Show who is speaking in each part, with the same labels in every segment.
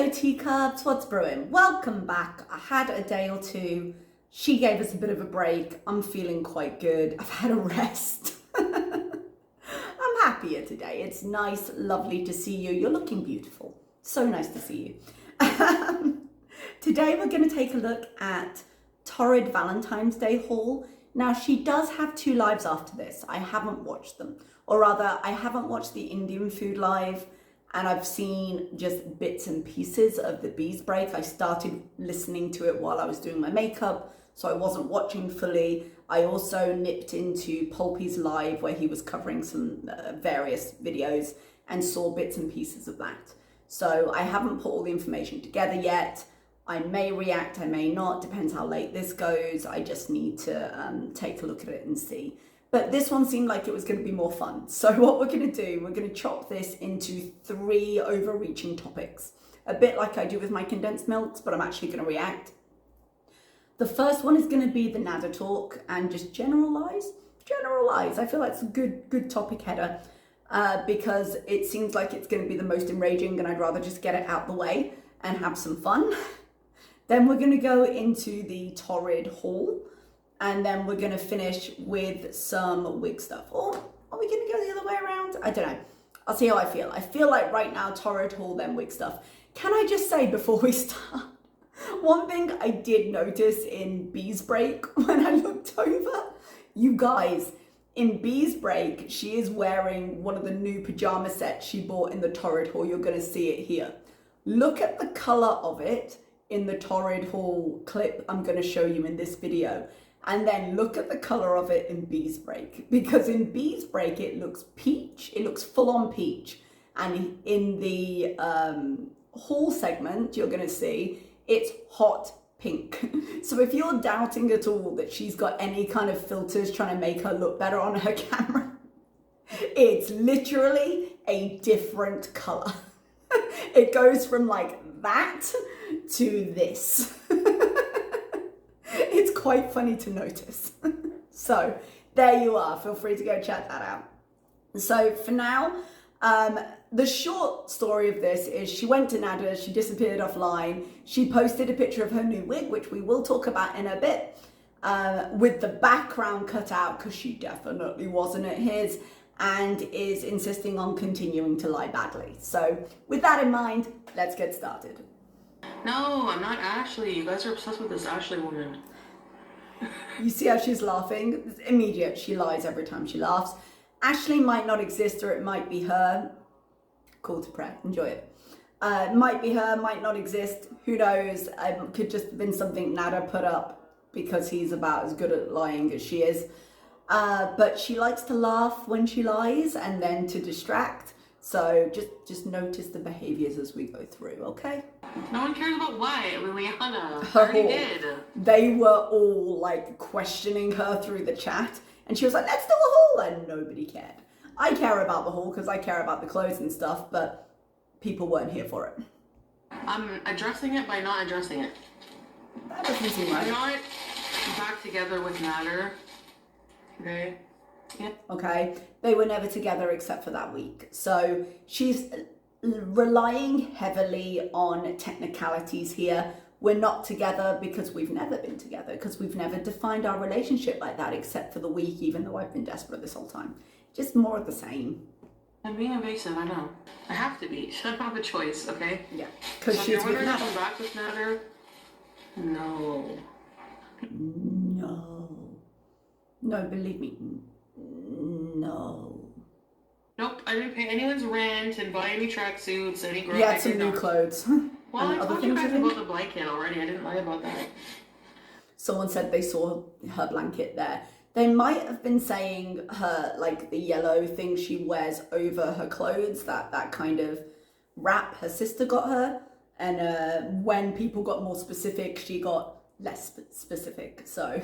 Speaker 1: Hello teacups, what's brewing? Welcome back. I had a day or two. She gave us a bit of a break. I'm feeling quite good. I've had a rest. I'm happier today. It's nice, lovely to see you. You're looking beautiful. So nice to see you. Today we're going to take a look at Torrid Valentine's Day haul. Now she does have 2 lives after this. I haven't watched them. Or rather, I haven't watched the Indian food live. And I've seen just bits and pieces of the bees break. I started listening to it while I was doing my makeup, so I wasn't watching fully. I also nipped into Pulpy's live where he was covering some various videos and saw bits and pieces of that. So I haven't put all the information together yet. I may react, I may not, depends how late this goes. I just need to take a look at it and see. But this one seemed like it was going to be more fun. So what we're going to do, we're going to chop this into 3 overreaching topics. A bit like I do with my condensed milks, but I'm actually going to react. The first one is going to be the Nader talk and just general lies. General lies. I feel like it's a good topic header because it seems like it's going to be the most enraging and I'd rather just get it out the way and have some fun. Then we're going to go into the Torrid Haul. And then we're going to finish with some wig stuff. Or are we going to go the other way around? I don't know. I'll see how I feel. I feel like right now, Torrid Haul, then wig stuff. Can I just say before we start, one thing I did notice in Bee's break when I looked over, you guys, in Bee's break, she is wearing one of the new pajama sets she bought in the Torrid Haul. You're going to see it here. Look at the color of it in the Torrid Haul clip I'm going to show you in this video. And then look at the color of it in Bee's break, because in Bee's break, it looks peach. It looks full on peach. And in the haul segment, you're going to see it's hot pink. So if you're doubting at all that she's got any kind of filters trying to make her look better on her camera, it's literally a different color. It goes from like that to this. It's quite funny to notice. So there you are. Feel free to go check that out. So for now, the short story of this is she went to Nader, she disappeared offline. She posted a picture of her new wig, which we will talk about in a bit, with the background cut out because she definitely wasn't at his, and is insisting on continuing to lie badly. So with that in mind, let's get started.
Speaker 2: No, I'm not Ashley. You guys are obsessed with this Ashley woman.
Speaker 1: You see how she's laughing? It's immediate. She lies every time she laughs. Ashley might not exist, or it might be her. Call to prayer. Enjoy it. Might be her, might not exist. Who knows? Could just have been something Nader put up because he's about as good at lying as she is. But she likes to laugh when she lies and then to distract. So just notice the behaviors as we go through, okay?
Speaker 2: No one cares about what, Liliana. I already did.
Speaker 1: They were all like questioning her through the chat, and she was like, let's do a haul, and nobody cared. I care about the haul because I care about the clothes and stuff, but people weren't here for it.
Speaker 2: I'm addressing it by not addressing it.
Speaker 1: That doesn't seem right.
Speaker 2: I'm not back together with Nader. Okay? Yeah.
Speaker 1: Okay, they were never together except for that week. So she's relying heavily on technicalities here. We're not together because we've never been together, because we've never defined our relationship like that except for the week, even though I've been desperate this whole time. Just more of the same.
Speaker 2: I'm being evasive, I know. I have to be. I don't have a choice, okay?
Speaker 1: Yeah, because
Speaker 2: so
Speaker 1: she's with
Speaker 2: Nader.
Speaker 1: Nader.
Speaker 2: Back with Nader? No.
Speaker 1: No, believe me. No.
Speaker 2: Nope, I didn't pay anyone's rent and buy any tracksuits, any girl.
Speaker 1: Yeah, some new clothes.
Speaker 2: Well, I told you guys about the blanket already. I didn't lie about that.
Speaker 1: Someone said they saw her blanket there. They might have been saying her, like the yellow thing she wears over her clothes, that kind of wrap her sister got her. And when people got more specific, she got less specific, so...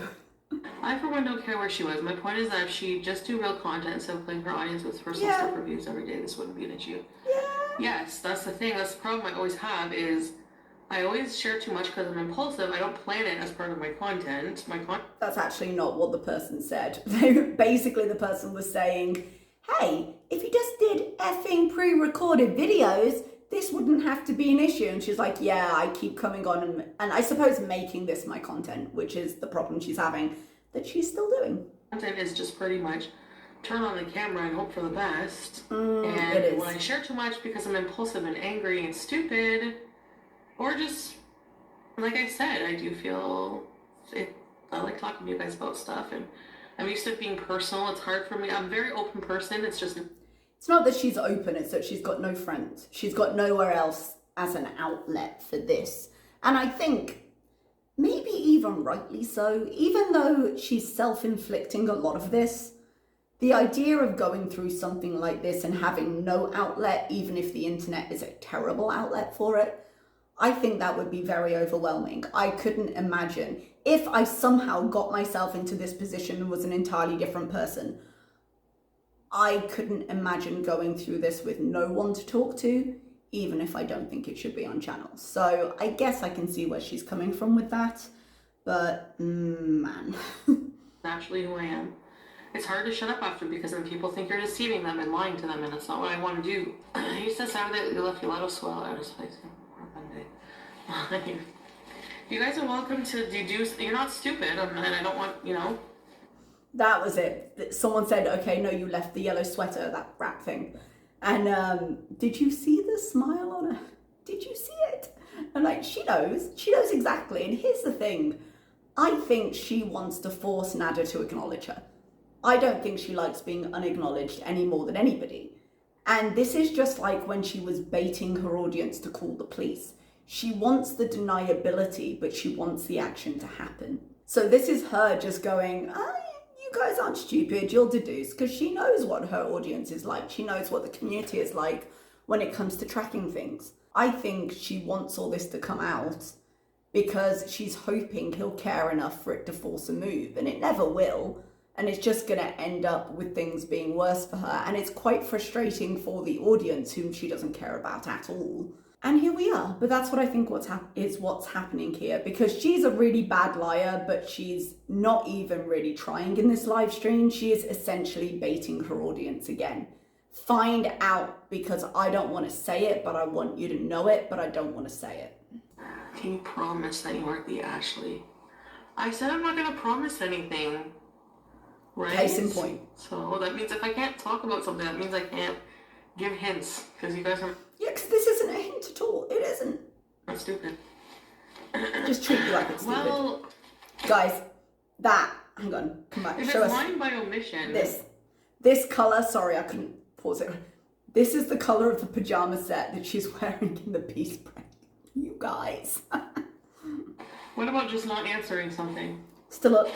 Speaker 2: I, for one, don't care where she was. My point is that if she just do real content instead of playing her audience with personal stuff reviews every day, this wouldn't be an issue.
Speaker 1: Yeah.
Speaker 2: Yes, that's the thing. That's the problem I always have is I always share too much because I'm impulsive. I don't plan it as part of my content.
Speaker 1: That's actually not what the person said. Basically, the person was saying, hey, if you just did effing pre-recorded videos, this wouldn't have to be an issue. And she's like, yeah, I keep coming on and I suppose making this my content, which is the problem she's having, that she's still doing.
Speaker 2: Content is just pretty much turn on the camera and hope for the best.
Speaker 1: It is.
Speaker 2: And when I share too much because I'm impulsive and angry and stupid, or just, like I said, I do feel it. I like talking to you guys about stuff, and I'm used to being personal. It's hard for me. I'm a very open person. It's just...
Speaker 1: It's not that she's open, it's that she's got no friends. She's got nowhere else as an outlet for this. And I think, maybe even rightly so, even though she's self-inflicting a lot of this, the idea of going through something like this and having no outlet, even if the internet is a terrible outlet for it, I think that would be very overwhelming. I couldn't imagine if I somehow got myself into this position and was an entirely different person. I couldn't imagine going through this with no one to talk to, even if I don't think it should be on channels. So I guess I can see where she's coming from with that, but man.
Speaker 2: Naturally who I am. It's hard to shut up after because then people think you're deceiving them and lying to them, and that's not what I want to do. You said Saturday you left your lot of swell out of space on Monday. You guys are welcome to deduce. You're not stupid, and I don't want, you know.
Speaker 1: That was it. Someone said, okay, no, you left the yellow sweater, that wrap thing. And did you see the smile on her? Did you see it? And like, she knows exactly. And here's the thing. I think she wants to force Nader to acknowledge her. I don't think she likes being unacknowledged any more than anybody. And this is just like when she was baiting her audience to call the police. She wants the deniability, but she wants the action to happen. So this is her just going, you guys aren't stupid, you'll deduce, because she knows what her audience is like. She knows what the community is like when it comes to tracking things. I think she wants all this to come out because she's hoping he'll care enough for it to force a move, and it never will. And it's just going to end up with things being worse for her. And it's quite frustrating for the audience, whom she doesn't care about at all. And here we are. But that's what I think what's happening here, because she's a really bad liar, but she's not even really trying in this live stream. She is essentially baiting her audience again. Find out, because I don't want to say it, but I want you to know it, but I don't want to say it.
Speaker 2: Can you promise that you aren't the Ashley? I said I'm not going to promise anything. Right?
Speaker 1: Case in point.
Speaker 2: So that means if I can't talk about something, that means I can't give hints, because you guys are...
Speaker 1: Yeah, because this isn't a hint at all. It isn't.
Speaker 2: That's stupid.
Speaker 1: Just treat you like it's stupid.
Speaker 2: Well...
Speaker 1: Guys, hang on, come back.
Speaker 2: If
Speaker 1: Show
Speaker 2: it's
Speaker 1: us.
Speaker 2: lying by omission...
Speaker 1: This colour, sorry, I couldn't pause it. This is the colour of the pyjama set that she's wearing in the peace break. You guys.
Speaker 2: What about just not answering something?
Speaker 1: Still up.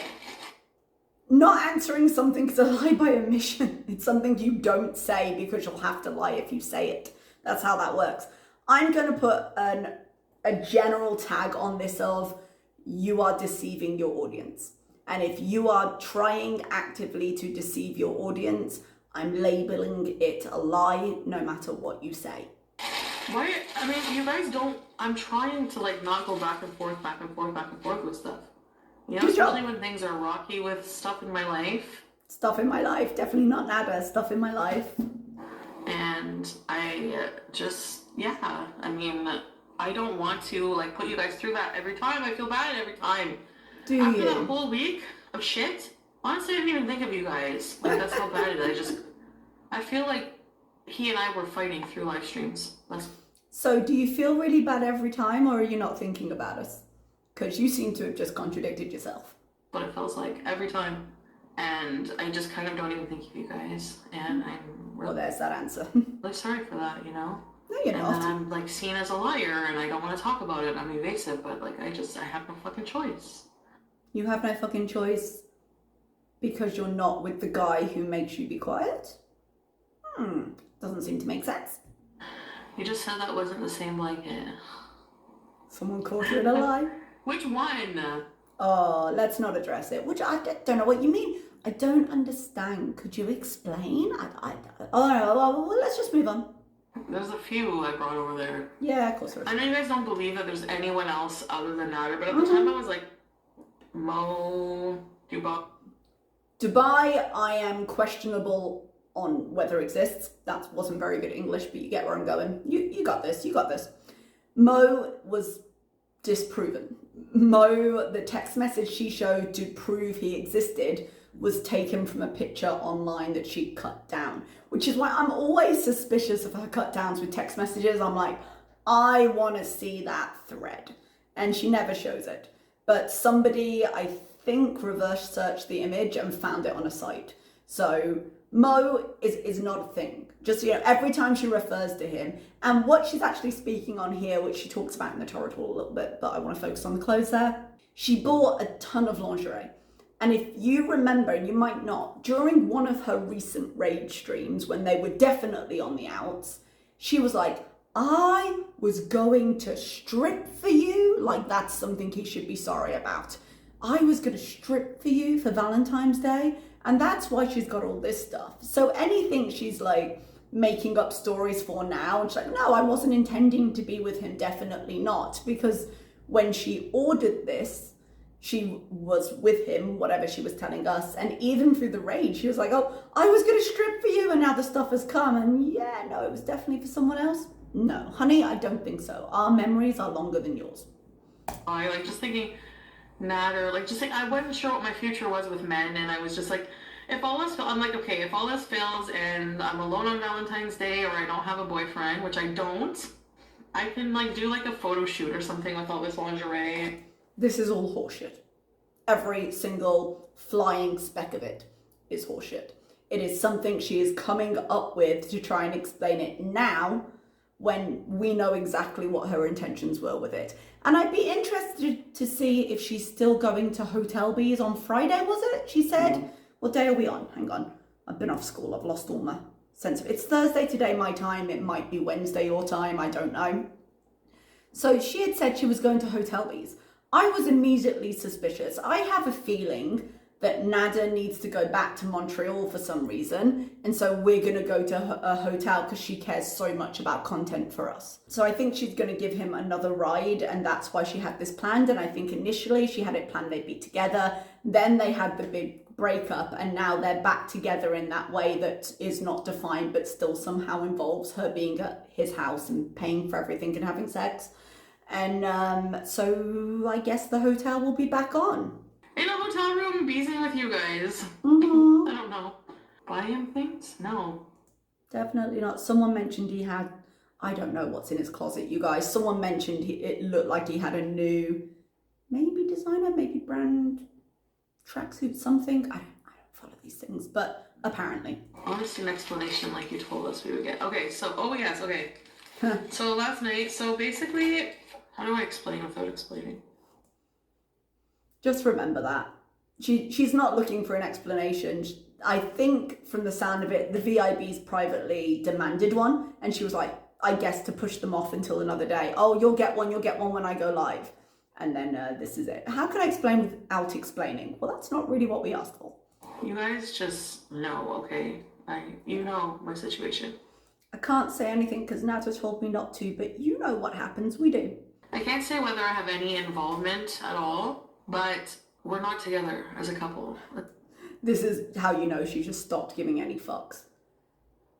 Speaker 1: Not answering something is a lie by omission. It's something you don't say because you'll have to lie if you say it. That's how that works. I'm going to put a general tag on this of you are deceiving your audience. And if you are trying actively to deceive your audience, I'm labeling it a lie no matter what you say.
Speaker 2: Why? I mean, you guys don't... I'm trying to like not go back and forth with stuff. You know, especially when things are rocky with stuff in my life.
Speaker 1: Stuff in my life, definitely not Nader, stuff in my life.
Speaker 2: And I I mean, I don't want to like put you guys through that every time. I feel bad every time. After that whole week of shit, honestly, I didn't even think of you guys. Like, that's how bad it is. I feel like he and I were fighting through live streams.
Speaker 1: So do you feel really bad every time, or are you not thinking about us? Because you seem to have just contradicted yourself.
Speaker 2: What it feels like every time. And I just kind of don't even think of you guys. And I'm really...
Speaker 1: Well, there's that answer.
Speaker 2: really sorry for that, you know?
Speaker 1: No, you're not.
Speaker 2: And then I'm like seen as a liar and I don't want to talk about it. I'm evasive, but like I have no fucking choice.
Speaker 1: You have no fucking choice because you're not with the guy who makes you be quiet? Doesn't seem to make sense.
Speaker 2: You just said that wasn't the same blanket.
Speaker 1: Someone caught you in a lie?
Speaker 2: Which one?
Speaker 1: Oh, let's not address it. Which I don't know what you mean. I don't understand. Could you explain? Well, let's just move on.
Speaker 2: There's a few I brought over there.
Speaker 1: Yeah, of course there is.
Speaker 2: I know you guys don't believe that there's anyone else other than Nader, but at the time I was like, Dubai.
Speaker 1: Dubai, I am questionable on weather exists. That wasn't very good English, but you get where I'm going. You got this, you got this. Mo was disproven. Mo, the text message she showed to prove he existed was taken from a picture online that she cut down, which is why I'm always suspicious of her cut downs with text messages. I'm like, I want to see that thread, and she never shows it. But somebody, I think, reverse searched the image and found it on a site. So Mo is not a thing. Just, you know, every time she refers to him, and what she's actually speaking on here, which she talks about in the Torrid Haul a little bit, but I want to focus on the clothes there. She bought a ton of lingerie. And if you remember, and you might not, during one of her recent rage streams, when they were definitely on the outs, she was like, I was going to strip for you. Like, that's something he should be sorry about. I was going to strip for you for Valentine's Day. And that's why she's got all this stuff. So anything she's like making up stories for now, and she's like, no, I wasn't intending to be with him. Definitely not. Because when she ordered this, she was with him, whatever she was telling us. And even through the rage, she was like, oh, I was going to strip for you, and now the stuff has come. And yeah, no, it was definitely for someone else. No, honey, I don't think so. Our memories are longer than yours.
Speaker 2: I like just thinking, Nader, like just like, I wasn't sure what my future was with men, and I was just like, if all else fails, I'm like, okay, if all else fails and I'm alone on Valentine's Day, or I don't have a boyfriend, which I don't, I can like do like a photo shoot or something with all this lingerie.
Speaker 1: This is all horseshit. Every single flying speck of it is horseshit. It is something she is coming up with to try and explain it now, when we know exactly what her intentions were with it. And I'd be interested to see if she's still going to Hotel Bees on Friday, was it? She said, what day are we on? Hang on. I've been off school. I've lost all my sense of it. It's Thursday today, my time. It might be Wednesday your time. I don't know. So she had said she was going to Hotel Bees. I was immediately suspicious. I have a feeling that Nader needs to go back to Montreal for some reason, and so we're going to go to a hotel because she cares so much about content for us. So I think she's going to give him another ride, and that's why she had this planned. And I think initially she had it planned they'd be together, then they had the big breakup, and now they're back together in that way that is not defined but still somehow involves her being at his house and paying for everything and having sex. And so I guess the hotel will be back on.
Speaker 2: In a hotel room, beezing with you guys.
Speaker 1: Mm-hmm.
Speaker 2: I don't know. Buy him things? No.
Speaker 1: Definitely not. Someone mentioned he had, I don't know what's in his closet, you guys. Someone mentioned it looked like he had a new, maybe designer, maybe brand tracksuit, something. I don't follow these things, but apparently.
Speaker 2: Honest an explanation like you told us we would get. Okay, so, oh yes, okay. So last night, so basically, how do I explain without explaining?
Speaker 1: Just remember that. She's not looking for an explanation. I think from the sound of it, the VIBs privately demanded one. And she was like, I guess to push them off until another day. Oh, you'll get one when I go live. And then this is it. How can I explain without explaining? Well, that's not really what we asked for.
Speaker 2: You guys just know, okay? You know my situation.
Speaker 1: I can't say anything because Nader told me not to, but you know what happens. We do.
Speaker 2: I can't say whether I have any involvement at all. But we're not together as a couple.
Speaker 1: This is how you know she just stopped giving any fucks.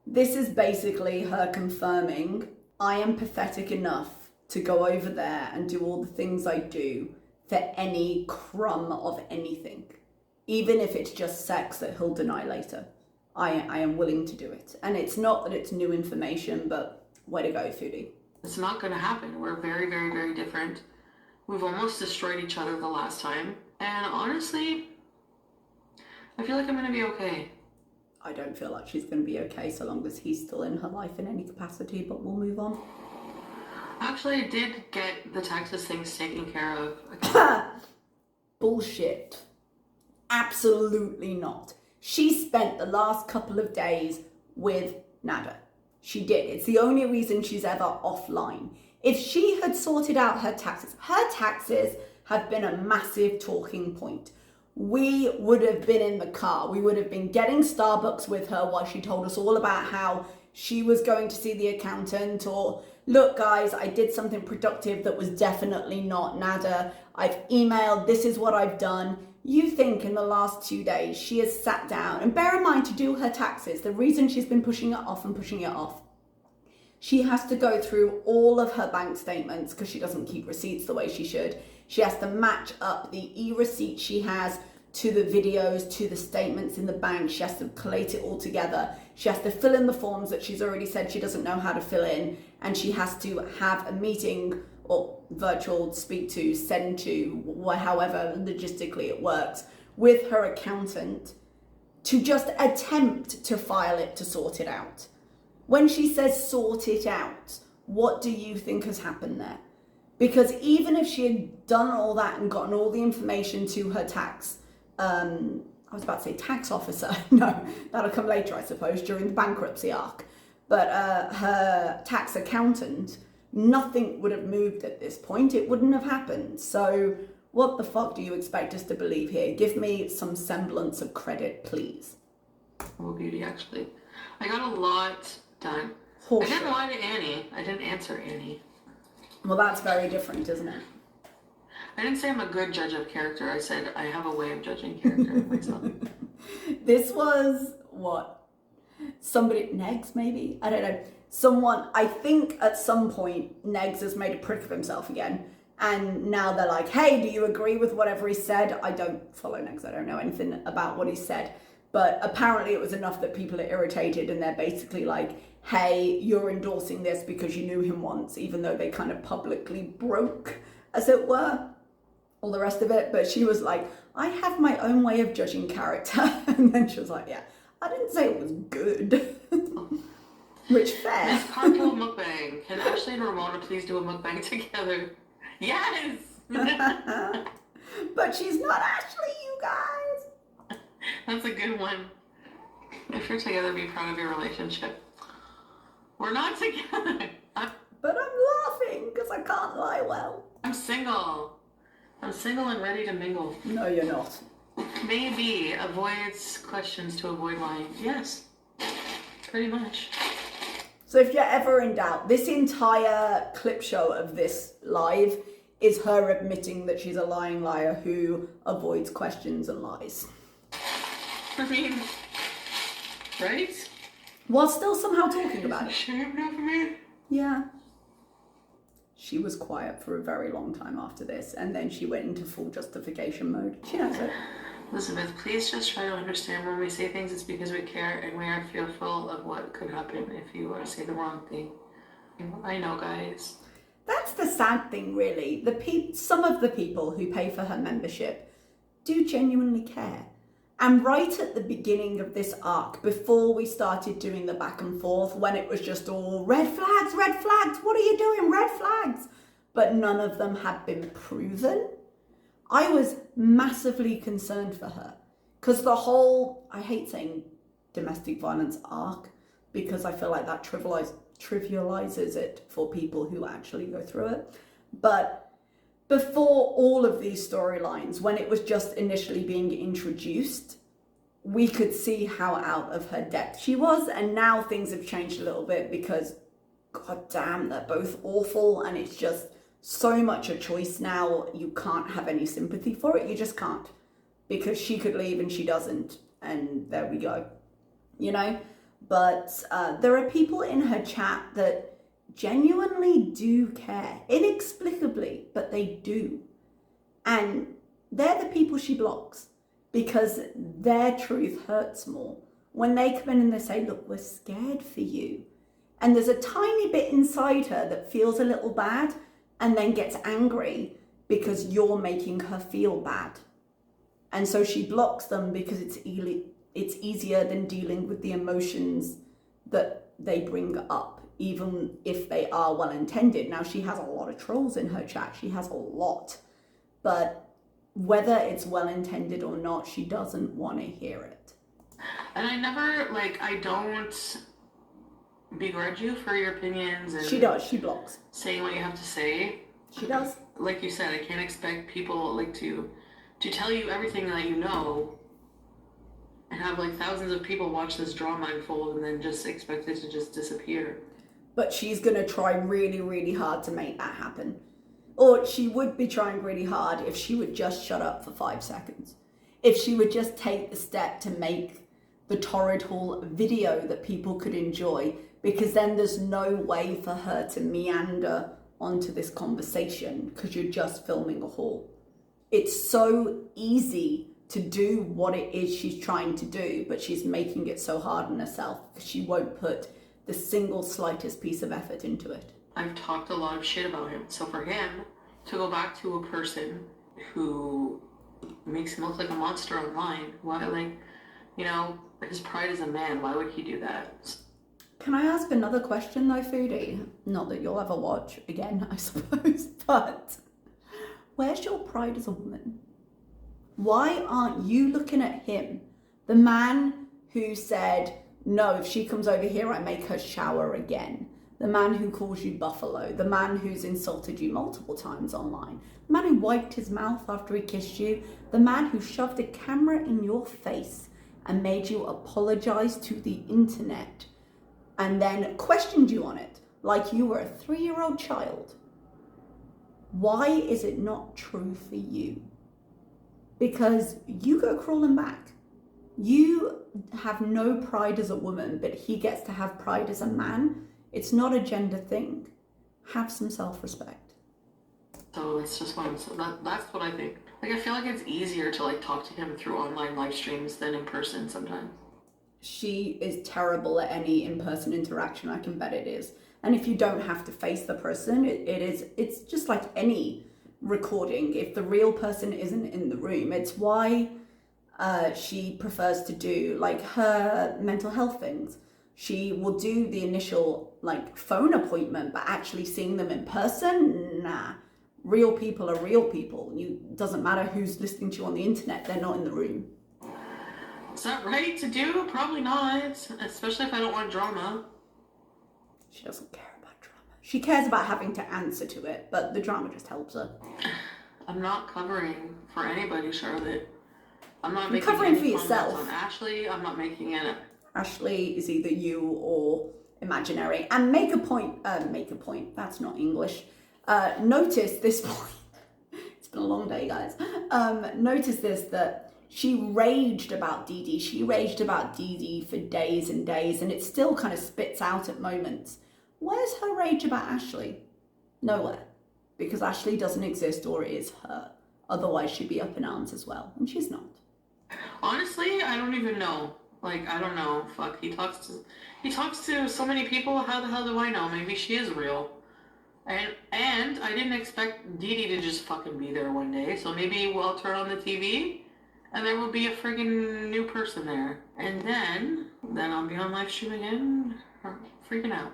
Speaker 1: This is basically her confirming, I am pathetic enough to go over there and do all the things I do for any crumb of anything. Even if it's just sex that he'll deny later. I am willing to do it. And it's not that it's new information, but way to go, Foodie.
Speaker 2: It's not going to happen. We're very, very, very different. We've almost destroyed each other the last time. And honestly, I feel like I'm going to be okay.
Speaker 1: I don't feel like she's going to be okay so long as he's still in her life in any capacity, but we'll move on.
Speaker 2: Actually, I did get the Texas things taken care of.
Speaker 1: Bullshit. Absolutely not. She spent the last couple of days with Nader. She did. It's the only reason she's ever offline. If she had sorted out her taxes have been a massive talking point. We would have been in the car. We would have been getting Starbucks with her while she told us all about how she was going to see the accountant, or look guys, I did something productive that was definitely not Nader. I've emailed, this is what I've done. You think in the last 2 days she has sat down, and bear in mind, to do her taxes, the reason she's been pushing it off, she has to go through all of her bank statements because she doesn't keep receipts the way she should. She has to match up the e-receipt she has to the videos, to the statements in the bank. She has to collate it all together. She has to fill in the forms that she's already said she doesn't know how to fill in. And she has to have a meeting or virtual speak to, send to, however logistically it works, with her accountant to just attempt to file it, to sort it out. When she says sort it out, what do you think has happened there? Because even if she had done all that and gotten all the information to her tax, I was about to say tax officer, no, that'll come later, I suppose, during the bankruptcy arc. But her tax accountant, nothing would have moved at this point. It wouldn't have happened. So what the fuck do you expect us to believe here? Give me some semblance of credit, please.
Speaker 2: Well, Beauty, actually. I got a lot done. I didn't lie to Annie. I didn't answer Annie.
Speaker 1: Well, that's very different, isn't it?
Speaker 2: I didn't say I'm a good judge of character. I said I have a way of judging character myself.
Speaker 1: This was, what? Somebody, Negs maybe? I don't know. Someone, I think at some point, Negs has made a prick of himself again. And now they're like, hey, do you agree with whatever he said? I don't follow Negs. I don't know anything about what he said. But apparently it was enough that people are irritated and they're basically like, hey, you're endorsing this because you knew him once, even though they kind of publicly broke, as it were, all the rest of it. But she was like, I have my own way of judging character. And then she was like, yeah, I didn't say it was good. Which, fair.
Speaker 2: Miss Carpool mukbang. Can Ashley and Ramona please do a mukbang together? Yes!
Speaker 1: But she's not Ashley, you guys.
Speaker 2: That's a good one. If you're together, be proud of your relationship. We're not together.
Speaker 1: But I'm laughing because I can't lie well.
Speaker 2: I'm single. I'm single and ready to mingle.
Speaker 1: No, you're not.
Speaker 2: Maybe avoids questions to avoid lying. Yes, pretty much.
Speaker 1: So if you're ever in doubt, this entire clip show of this live is her admitting that she's a lying liar who avoids questions and lies.
Speaker 2: I mean, right?
Speaker 1: While still somehow talking about it.
Speaker 2: Shame enough of me.
Speaker 1: Yeah. She was quiet for a very long time after this, and then she went into full justification mode. She knows it.
Speaker 2: Elizabeth, please just try to understand when we say things, it's because we care and we are fearful of what could happen if you were to say the wrong thing. I know, guys.
Speaker 1: That's the sad thing, really. Some of the people who pay for her membership do genuinely care. And right at the beginning of this arc, before we started doing the back and forth, when it was just all red flags, what are you doing, red flags? But none of them had been proven. I was massively concerned for her because the whole, I hate saying domestic violence arc because I feel like that trivializes it for people who actually go through it. But before all of these storylines, when it was just initially being introduced, we could see how out of her depth she was. And now things have changed a little bit because, god damn, they're both awful. And it's just so much a choice now. You can't have any sympathy for it. You just can't. Because she could leave and she doesn't. And there we go. You know? But there are people in her chat that genuinely do care, inexplicably, but they do. And they're the people she blocks because their truth hurts more. When they come in and they say, look, we're scared for you. And there's a tiny bit inside her that feels a little bad and then gets angry because you're making her feel bad. And so she blocks them because it's easier than dealing with the emotions that they bring up, even if they are well-intended. Now, she has a lot of trolls in her chat. She has a lot. But whether it's well-intended or not, she doesn't want to hear it.
Speaker 2: And I never, I don't begrudge you for your opinions. And
Speaker 1: she does. She blocks.
Speaker 2: Saying what you have to say.
Speaker 1: She does.
Speaker 2: Like you said, I can't expect people, to tell you everything that you know and have, thousands of people watch this drama unfold and then just expect it to just disappear.
Speaker 1: But she's going to try really, really hard to make that happen. Or she would be trying really hard if she would just shut up for 5 seconds. if she would just take the step to make the Torrid Haul video that people could enjoy, because then there's no way for her to meander onto this conversation because you're just filming a haul. It's so easy to do what it is she's trying to do, but she's making it so hard on herself because she won't put the single slightest piece of effort into it.
Speaker 2: I've talked a lot of shit about him. So for him to go back to a person who makes him look like a monster online, why, like, you know, his pride as a man, why would he do that?
Speaker 1: Can I ask another question though, Foodie? Not that you'll ever watch again, I suppose, but where's your pride as a woman? Why aren't you looking at him? The man who said, no, if she comes over here, I make her shower again. The man who calls you buffalo. The man who's insulted you multiple times online. The man who wiped his mouth after he kissed you. The man who shoved a camera in your face and made you apologize to the internet and then questioned you on it like you were a 3-year-old child. Why is it not true for you? Because you go crawling back. You have no pride as a woman, but he gets to have pride as a man. It's not a gender thing. Have some self-respect.
Speaker 2: So that's just what that's what I think. Like, I feel like it's easier to like talk to him through online live streams than in person sometimes.
Speaker 1: She is terrible at any in-person interaction, I can bet it is. And if you don't have to face the person, it's just like any recording. If the real person isn't in the room, it's why she prefers to do like her mental health things. She will do the initial like phone appointment, but actually seeing them in person, nah. Real people are real people. Doesn't matter who's listening to you on the internet, they're not in the room.
Speaker 2: Is that right to do? Probably not, especially if I don't want drama.
Speaker 1: She doesn't care about drama. She cares about having to answer to it, but the drama just helps her.
Speaker 2: I'm not covering for anybody, Charlotte. I'm not
Speaker 1: You're covering for yourself.
Speaker 2: On Ashley, I'm not making it.
Speaker 1: Ashley is either you or imaginary. And make a point, that's not English. Notice this point. It's been a long day, guys. Notice this, that she raged about Dee Dee. She raged about Dee Dee for days and days, and it still kind of spits out at moments. Where's her rage about Ashley? Nowhere. Because Ashley doesn't exist, or it is her. Otherwise, she'd be up in arms as well, and she's not.
Speaker 2: Honestly, I don't even know. Like, I don't know. Fuck, he talks to so many people. How the hell do I know? Maybe she is real. And I didn't expect Dee Dee to just fucking be there one day. So maybe we'll turn on the TV and there will be a friggin' new person there. And then I'll be on live stream again, freaking out.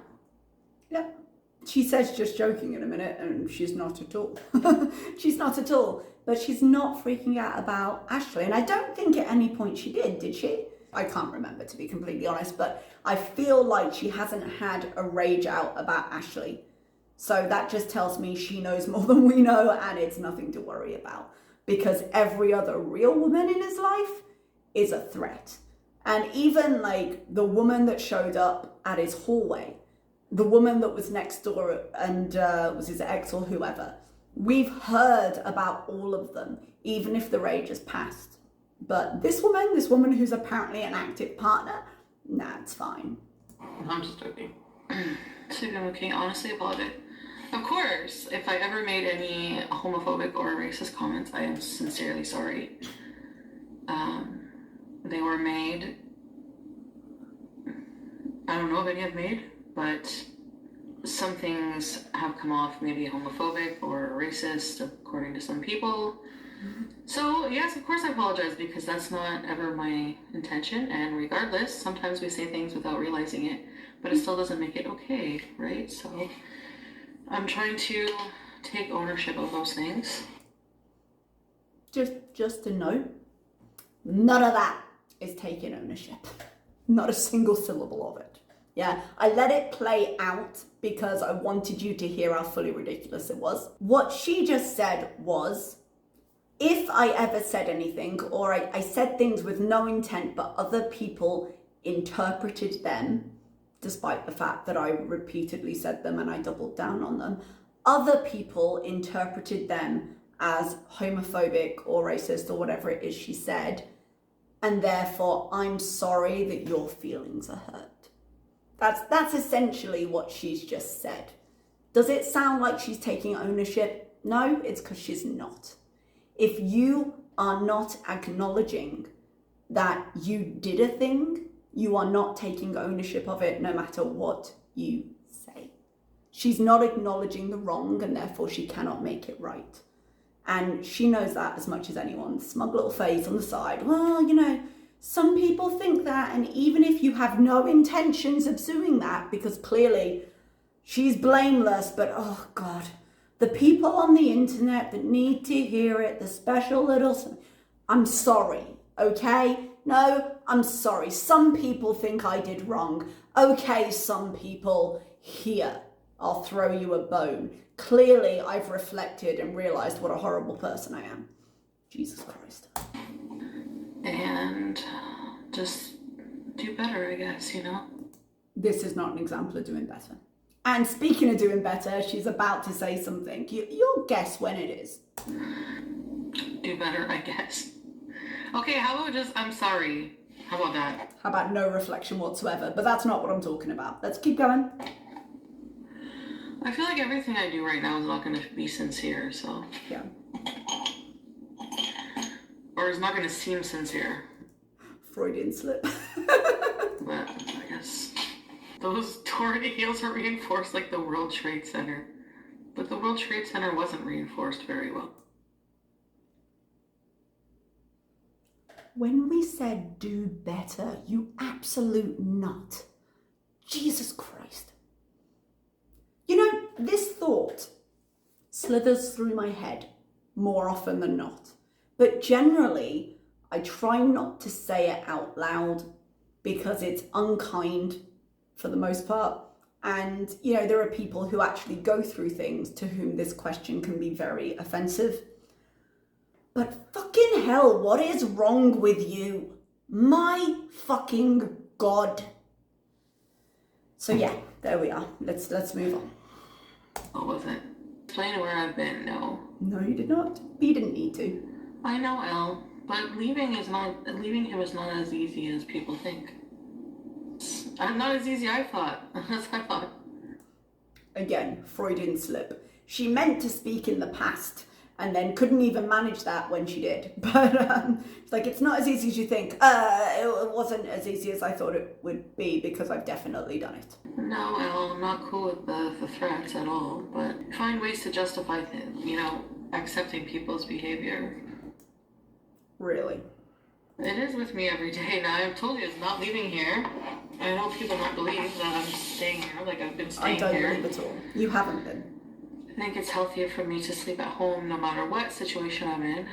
Speaker 1: Yep. She says just joking in a minute, and she's not at all. She's not at all. But she's not freaking out about Ashley. And I don't think at any point she did she? I can't remember, to be completely honest. But I feel like she hasn't had a rage out about Ashley. So that just tells me she knows more than we know, and it's nothing to worry about. Because every other real woman in his life is a threat. And even like the woman that showed up at his hallway, the woman that was next door and was his ex or whoever, we've heard about all of them, even if the rage has passed. But this woman who's apparently an active partner, nah, it's fine.
Speaker 2: I'm just joking. Okay, honestly, apologize. Of course, if I ever made any homophobic or racist comments, I am sincerely sorry. They were made, I don't know if any I've made, but some things have come off maybe homophobic or racist, according to some people. So, yes, of course I apologize, because that's not ever my intention, and regardless, sometimes we say things without realizing it, but it still doesn't make it okay, right? So I'm trying to take ownership of those things.
Speaker 1: Just a note, none of that is taking ownership. Not a single syllable of it. Yeah, I let it play out because I wanted you to hear how fully ridiculous it was. What she just said was, if I ever said anything, or I said things with no intent, but other people interpreted them, despite the fact that I repeatedly said them and I doubled down on them, other people interpreted them as homophobic or racist or whatever it is she said, and therefore I'm sorry that your feelings are hurt. That's essentially what she's just said. Does it sound like she's taking ownership? No, it's because she's not. If you are not acknowledging that you did a thing, you are not taking ownership of it, no matter what you say. She's not acknowledging the wrong, and therefore she cannot make it right. And she knows that as much as anyone. Smug little face on the side. Well, you know, some people think that, and even if you have no intentions of doing that, because clearly she's blameless, but oh God, the people on the internet that need to hear it, the special little, I'm sorry, okay? No, I'm sorry. Some people think I did wrong. Okay, some people, here, I'll throw you a bone. Clearly, I've reflected and realized what a horrible person I am. Jesus Christ.
Speaker 2: And just do better, I guess, you know?
Speaker 1: This is not an example of doing better. And speaking of doing better, she's about to say something. You'll guess when it is.
Speaker 2: Do better, I guess. Okay, how about just, I'm sorry. How about that?
Speaker 1: How about no reflection whatsoever? But that's not what I'm talking about. Let's keep going.
Speaker 2: I feel like everything I do right now is not going to be sincere, so.
Speaker 1: Yeah.
Speaker 2: Or it's not going to seem sincere.
Speaker 1: Freudian slip.
Speaker 2: But I guess those Torrid heels were reinforced like the World Trade Center. But the World Trade Center wasn't reinforced very well.
Speaker 1: When we said do better, you absolute nut. Jesus Christ. You know, this thought slithers through my head more often than not. But generally, I try not to say it out loud because it's unkind for the most part. And, you know, there are people who actually go through things to whom this question can be very offensive. But fucking hell, what is wrong with you? My fucking God. So yeah, there we are. Let's move on.
Speaker 2: What was it? Explain where I've been, no.
Speaker 1: No, you did not. You didn't need to.
Speaker 2: I know, Elle, but leaving him is not as easy as people think. It's not as easy as I thought. Again,
Speaker 1: Freudian slip. She meant to speak in the past and then couldn't even manage that when she did. But it's like, it's not as easy as you think. It wasn't as easy as I thought it would be because I've definitely done it.
Speaker 2: No, Elle, I'm not cool with the threats at all, but find ways to justify things, you know, accepting people's behavior.
Speaker 1: Really?
Speaker 2: It is with me every day. Now, I've told you it's not leaving here. I know people don't believe that I'm staying here, like I've been staying here.
Speaker 1: I don't believe at all. You haven't been.
Speaker 2: I think it's healthier for me to sleep at home no matter what situation I'm in.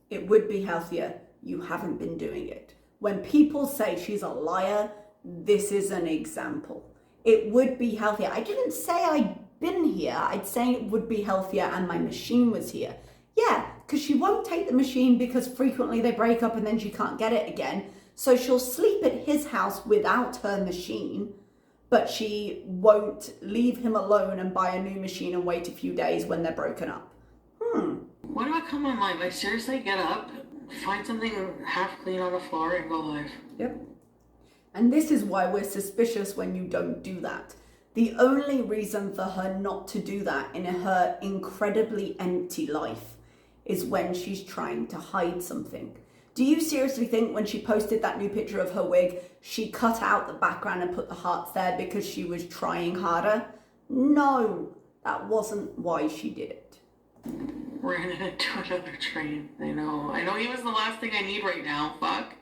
Speaker 1: It would be healthier. You haven't been doing it. When people say she's a liar, this is an example. It would be healthier. I didn't say I'd been here. I'd say it would be healthier and my machine was here. Yeah, because she won't take the machine because frequently they break up and then she can't get it again. So she'll sleep at his house without her machine, but she won't leave him alone and buy a new machine and wait a few days when they're broken up.
Speaker 2: Why do I come on live? I seriously get up, find something half clean on the floor and go live.
Speaker 1: Yep. And this is why we're suspicious when you don't do that. The only reason for her not to do that in her incredibly empty life is when she's trying to hide something. Do you seriously think when she posted that new picture of her wig, she cut out the background and put the hearts there because she was trying harder? No, that wasn't why she did it.
Speaker 2: Ran into another train. I know he was the last thing I need right now. Fuck.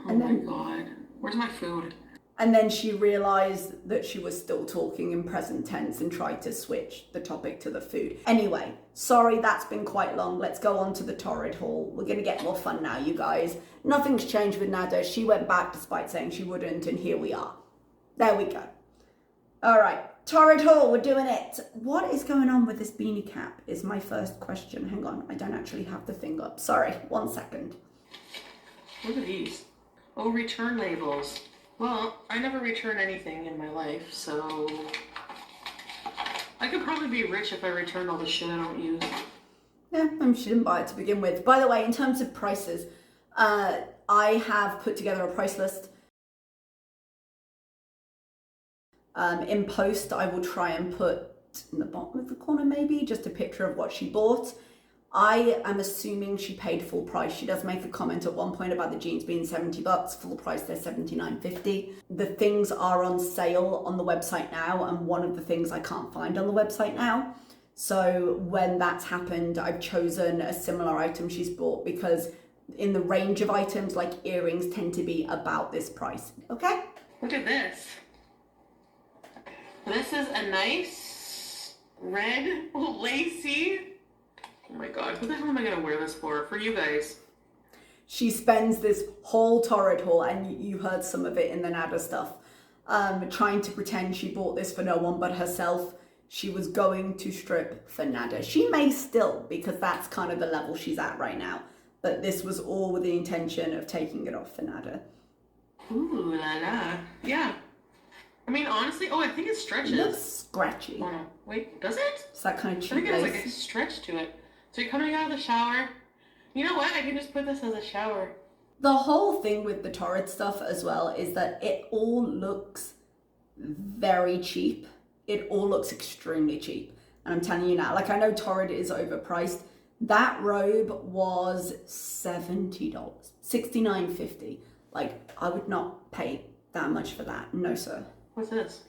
Speaker 2: Oh my God. Where's my food?
Speaker 1: And then she realized that she was still talking in present tense and tried to switch the topic to the food. Anyway, sorry, that's been quite long. Let's go on to the Torrid Haul. We're going to get more fun now, you guys. Nothing's changed with Nader. She went back despite saying she wouldn't, and here we are. There we go. All right, Torrid Haul, we're doing it. What is going on with this beanie cap is my first question. Hang on, I don't actually have the thing up. Sorry, 1 second.
Speaker 2: What are these? Oh, return labels. Well, I never return anything in my life, so I could probably be rich if I returned all the shit I don't use.
Speaker 1: Yeah, she didn't buy it to begin with. By the way, in terms of prices, I have put together a price list. In post, I will try and put in the bottom of the corner maybe just a picture of what she bought. I am assuming she paid full price. She does make a comment at one point about the jeans being $70, full price they're $79.50. The things are on sale on the website now, and one of the things I can't find on the website now. So when that's happened, I've chosen a similar item she's bought because in the range of items, like earrings tend to be about this price, okay?
Speaker 2: Look at this. This is a nice red lacy. Oh my God, who the hell am I gonna wear this for? For you guys.
Speaker 1: She spends this whole Torrid Haul, and you heard some of it in the Nader stuff, trying to pretend she bought this for no one but herself. She was going to strip for Nader. She may still, because that's kind of the level she's at right now. But this was all with the intention of taking it off for Nader.
Speaker 2: Ooh la la. Yeah. I mean, honestly, I think it stretches.
Speaker 1: It looks scratchy.
Speaker 2: Oh, no. Wait, does it?
Speaker 1: It's that kind of cheap
Speaker 2: I think it has
Speaker 1: lace.
Speaker 2: like a stretch to it. So you're coming out of the shower. You know what? I can just put this as a shower.
Speaker 1: The whole thing with the Torrid stuff as well is that it all looks very cheap. It all looks extremely cheap. And I'm telling you now, like, I know Torrid is overpriced. That robe was $70, $69.50. Like, I would not pay that much for that. No, sir.
Speaker 2: What's this?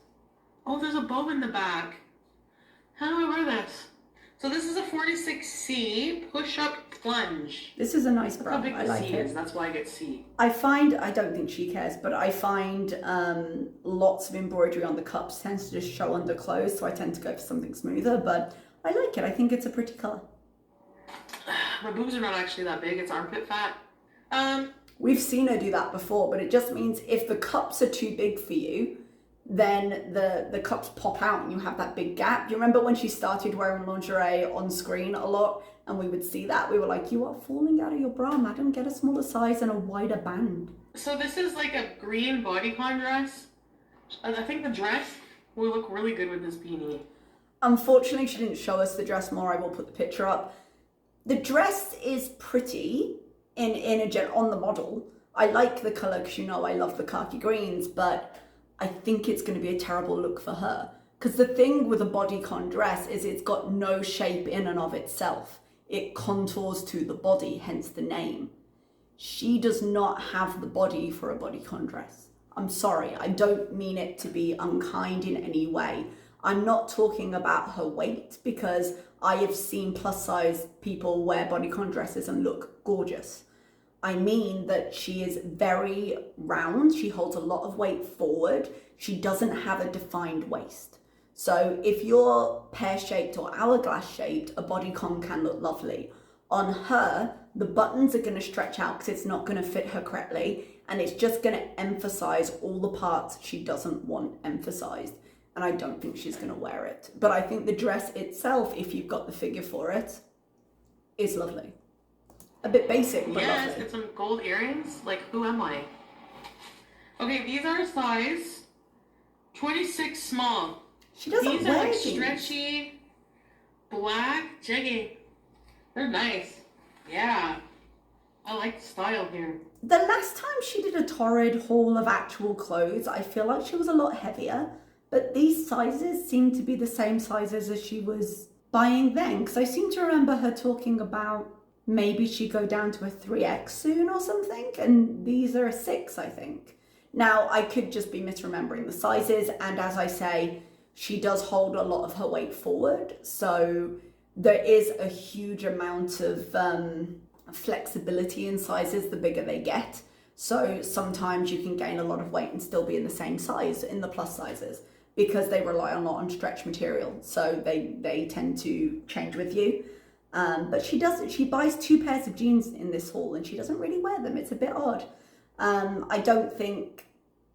Speaker 2: Oh, there's a bow in the back. How do I wear this? So this is a 46C push-up plunge.
Speaker 1: This is a nice bra.
Speaker 2: How big
Speaker 1: I
Speaker 2: the
Speaker 1: like
Speaker 2: C
Speaker 1: it.
Speaker 2: is. That's why I get C.
Speaker 1: I find, I don't think she cares, but I find lots of embroidery on the cups tends to just show under clothes, so I tend to go for something smoother, but I like it. I think it's a pretty color.
Speaker 2: My boobs are not actually that big. It's armpit fat.
Speaker 1: We've seen her do that before, but it just means if the cups are too big for you, then the cups pop out and you have that big gap. Do you remember when she started wearing lingerie on screen a lot and we would see that? We were like, you are falling out of your bra, madam. Get a smaller size and a wider band.
Speaker 2: So this is like a green bodycon dress. I think the dress will look really good with this beanie.
Speaker 1: Unfortunately, she didn't show us the dress more. I will put the picture up. The dress is pretty on the model. I like the color because, you know, I love the khaki greens, but I think it's going to be a terrible look for her. Because the thing with a bodycon dress is it's got no shape in and of itself. It contours to the body, hence the name. She does not have the body for a bodycon dress. I'm sorry, I don't mean it to be unkind in any way. I'm not talking about her weight because I have seen plus size people wear bodycon dresses and look gorgeous. I mean that she is very round. She holds a lot of weight forward. She doesn't have a defined waist. So if you're pear-shaped or hourglass shaped, a bodycon can look lovely. On her, the buttons are going to stretch out because it's not going to fit her correctly, and it's just going to emphasize all the parts she doesn't want emphasized. And I don't think she's going to wear it. But I think the dress itself, if you've got the figure for it, is lovely. A bit basic, but
Speaker 2: yeah,
Speaker 1: lovely.
Speaker 2: It's some gold earrings. Like, who am I? Okay, these are size 26 small.
Speaker 1: She doesn't
Speaker 2: these
Speaker 1: wear
Speaker 2: are like
Speaker 1: these.
Speaker 2: Stretchy, black, jegging. They're nice. Yeah. I like the style here.
Speaker 1: The last time she did a Torrid haul of actual clothes, I feel like she was a lot heavier. But these sizes seem to be the same sizes as she was buying then. Because I seem to remember her talking about maybe she'd go down to a 3X soon or something. And these are a 6, I think. Now, I could just be misremembering the sizes. And as I say, she does hold a lot of her weight forward. So there is a huge amount of flexibility in sizes the bigger they get. So sometimes you can gain a lot of weight and still be in the same size in the plus sizes because they rely a lot on stretch material. So they tend to change with you. But she buys 2 pairs of jeans in this haul and she doesn't really wear them. It's a bit odd. I don't think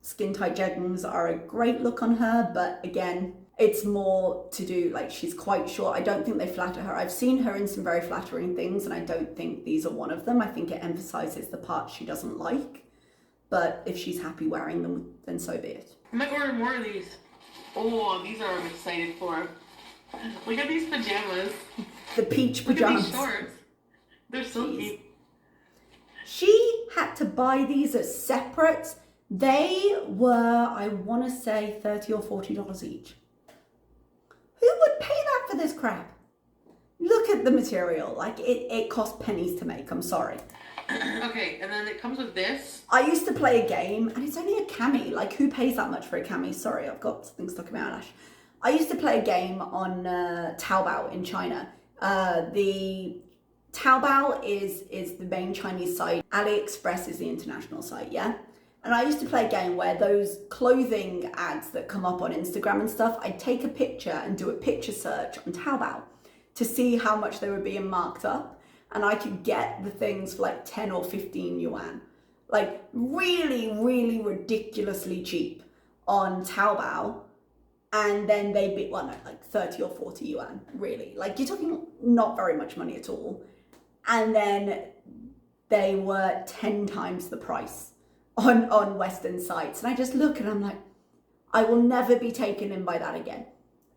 Speaker 1: skin tight jeggings are a great look on her, but again, it's more to do, like, she's quite short. I don't think they flatter her. I've seen her in some very flattering things and I don't think these are one of them. I think it emphasizes the parts she doesn't like, but if she's happy wearing them, then so be it.
Speaker 2: I might order more of these. Oh, these are I'm excited for. Look at these pajamas.
Speaker 1: The peach pajamas.
Speaker 2: Look at these shorts. They're so cute.
Speaker 1: She had to buy these as separate. They were, I want to say, $30 or $40 each. Who would pay that for this crap? Look at the material. Like, it cost pennies to make. I'm sorry.
Speaker 2: Okay, and then it comes with this.
Speaker 1: I used to play a game, and it's only a cami. Like, who pays that much for a cami? Sorry, I've got something stuck in my eyelash. I used to play a game on Taobao in China. The Taobao is the main Chinese site. AliExpress is the international site, yeah? And I used to play a game where those clothing ads that come up on Instagram and stuff, I'd take a picture and do a picture search on Taobao to see how much they were being marked up. And I could get the things for like 10 or 15 yuan. Like really, really ridiculously cheap on Taobao. And then they'd be, well, no, like 30 or 40 yuan, really. Like you're talking not very much money at all. And then they were 10 times the price on Western sites. And I just look and I'm like, I will never be taken in by that again.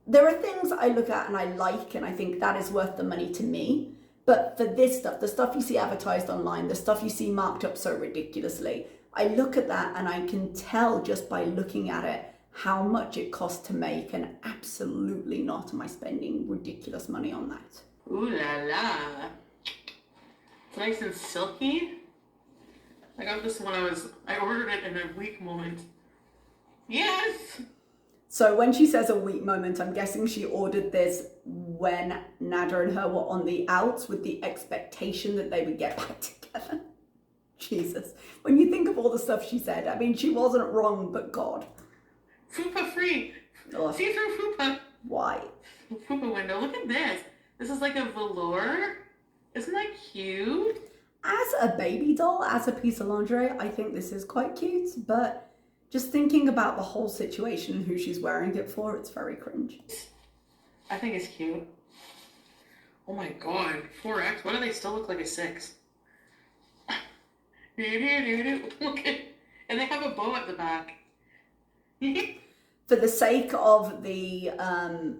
Speaker 1: There are things I look at and I like, and I think that is worth the money to me. But for this stuff, the stuff you see advertised online, the stuff you see marked up so ridiculously, I look at that and I can tell just by looking at it how much it costs to make, and absolutely not am I spending ridiculous money on that.
Speaker 2: Ooh la la. It's nice and silky. I got this when I ordered it in a weak moment. Yes!
Speaker 1: So when she says a weak moment, I'm guessing she ordered this when Nader and her were on the outs with the expectation that they would get back together. Jesus. When you think of all the stuff she said, I mean, she wasn't wrong, but God.
Speaker 2: Fupa free.
Speaker 1: Ugh.
Speaker 2: See-through fupa.
Speaker 1: Why?
Speaker 2: Fupa window. Look at this. This is like a velour. Isn't that cute?
Speaker 1: As a baby doll, as a piece of lingerie, I think this is quite cute, but just thinking about the whole situation and who she's wearing it for, it's very cringe.
Speaker 2: I think it's cute. Oh my god, 4X, why do they still look like a 6? Look at, and they have a bow at the back.
Speaker 1: For the sake of the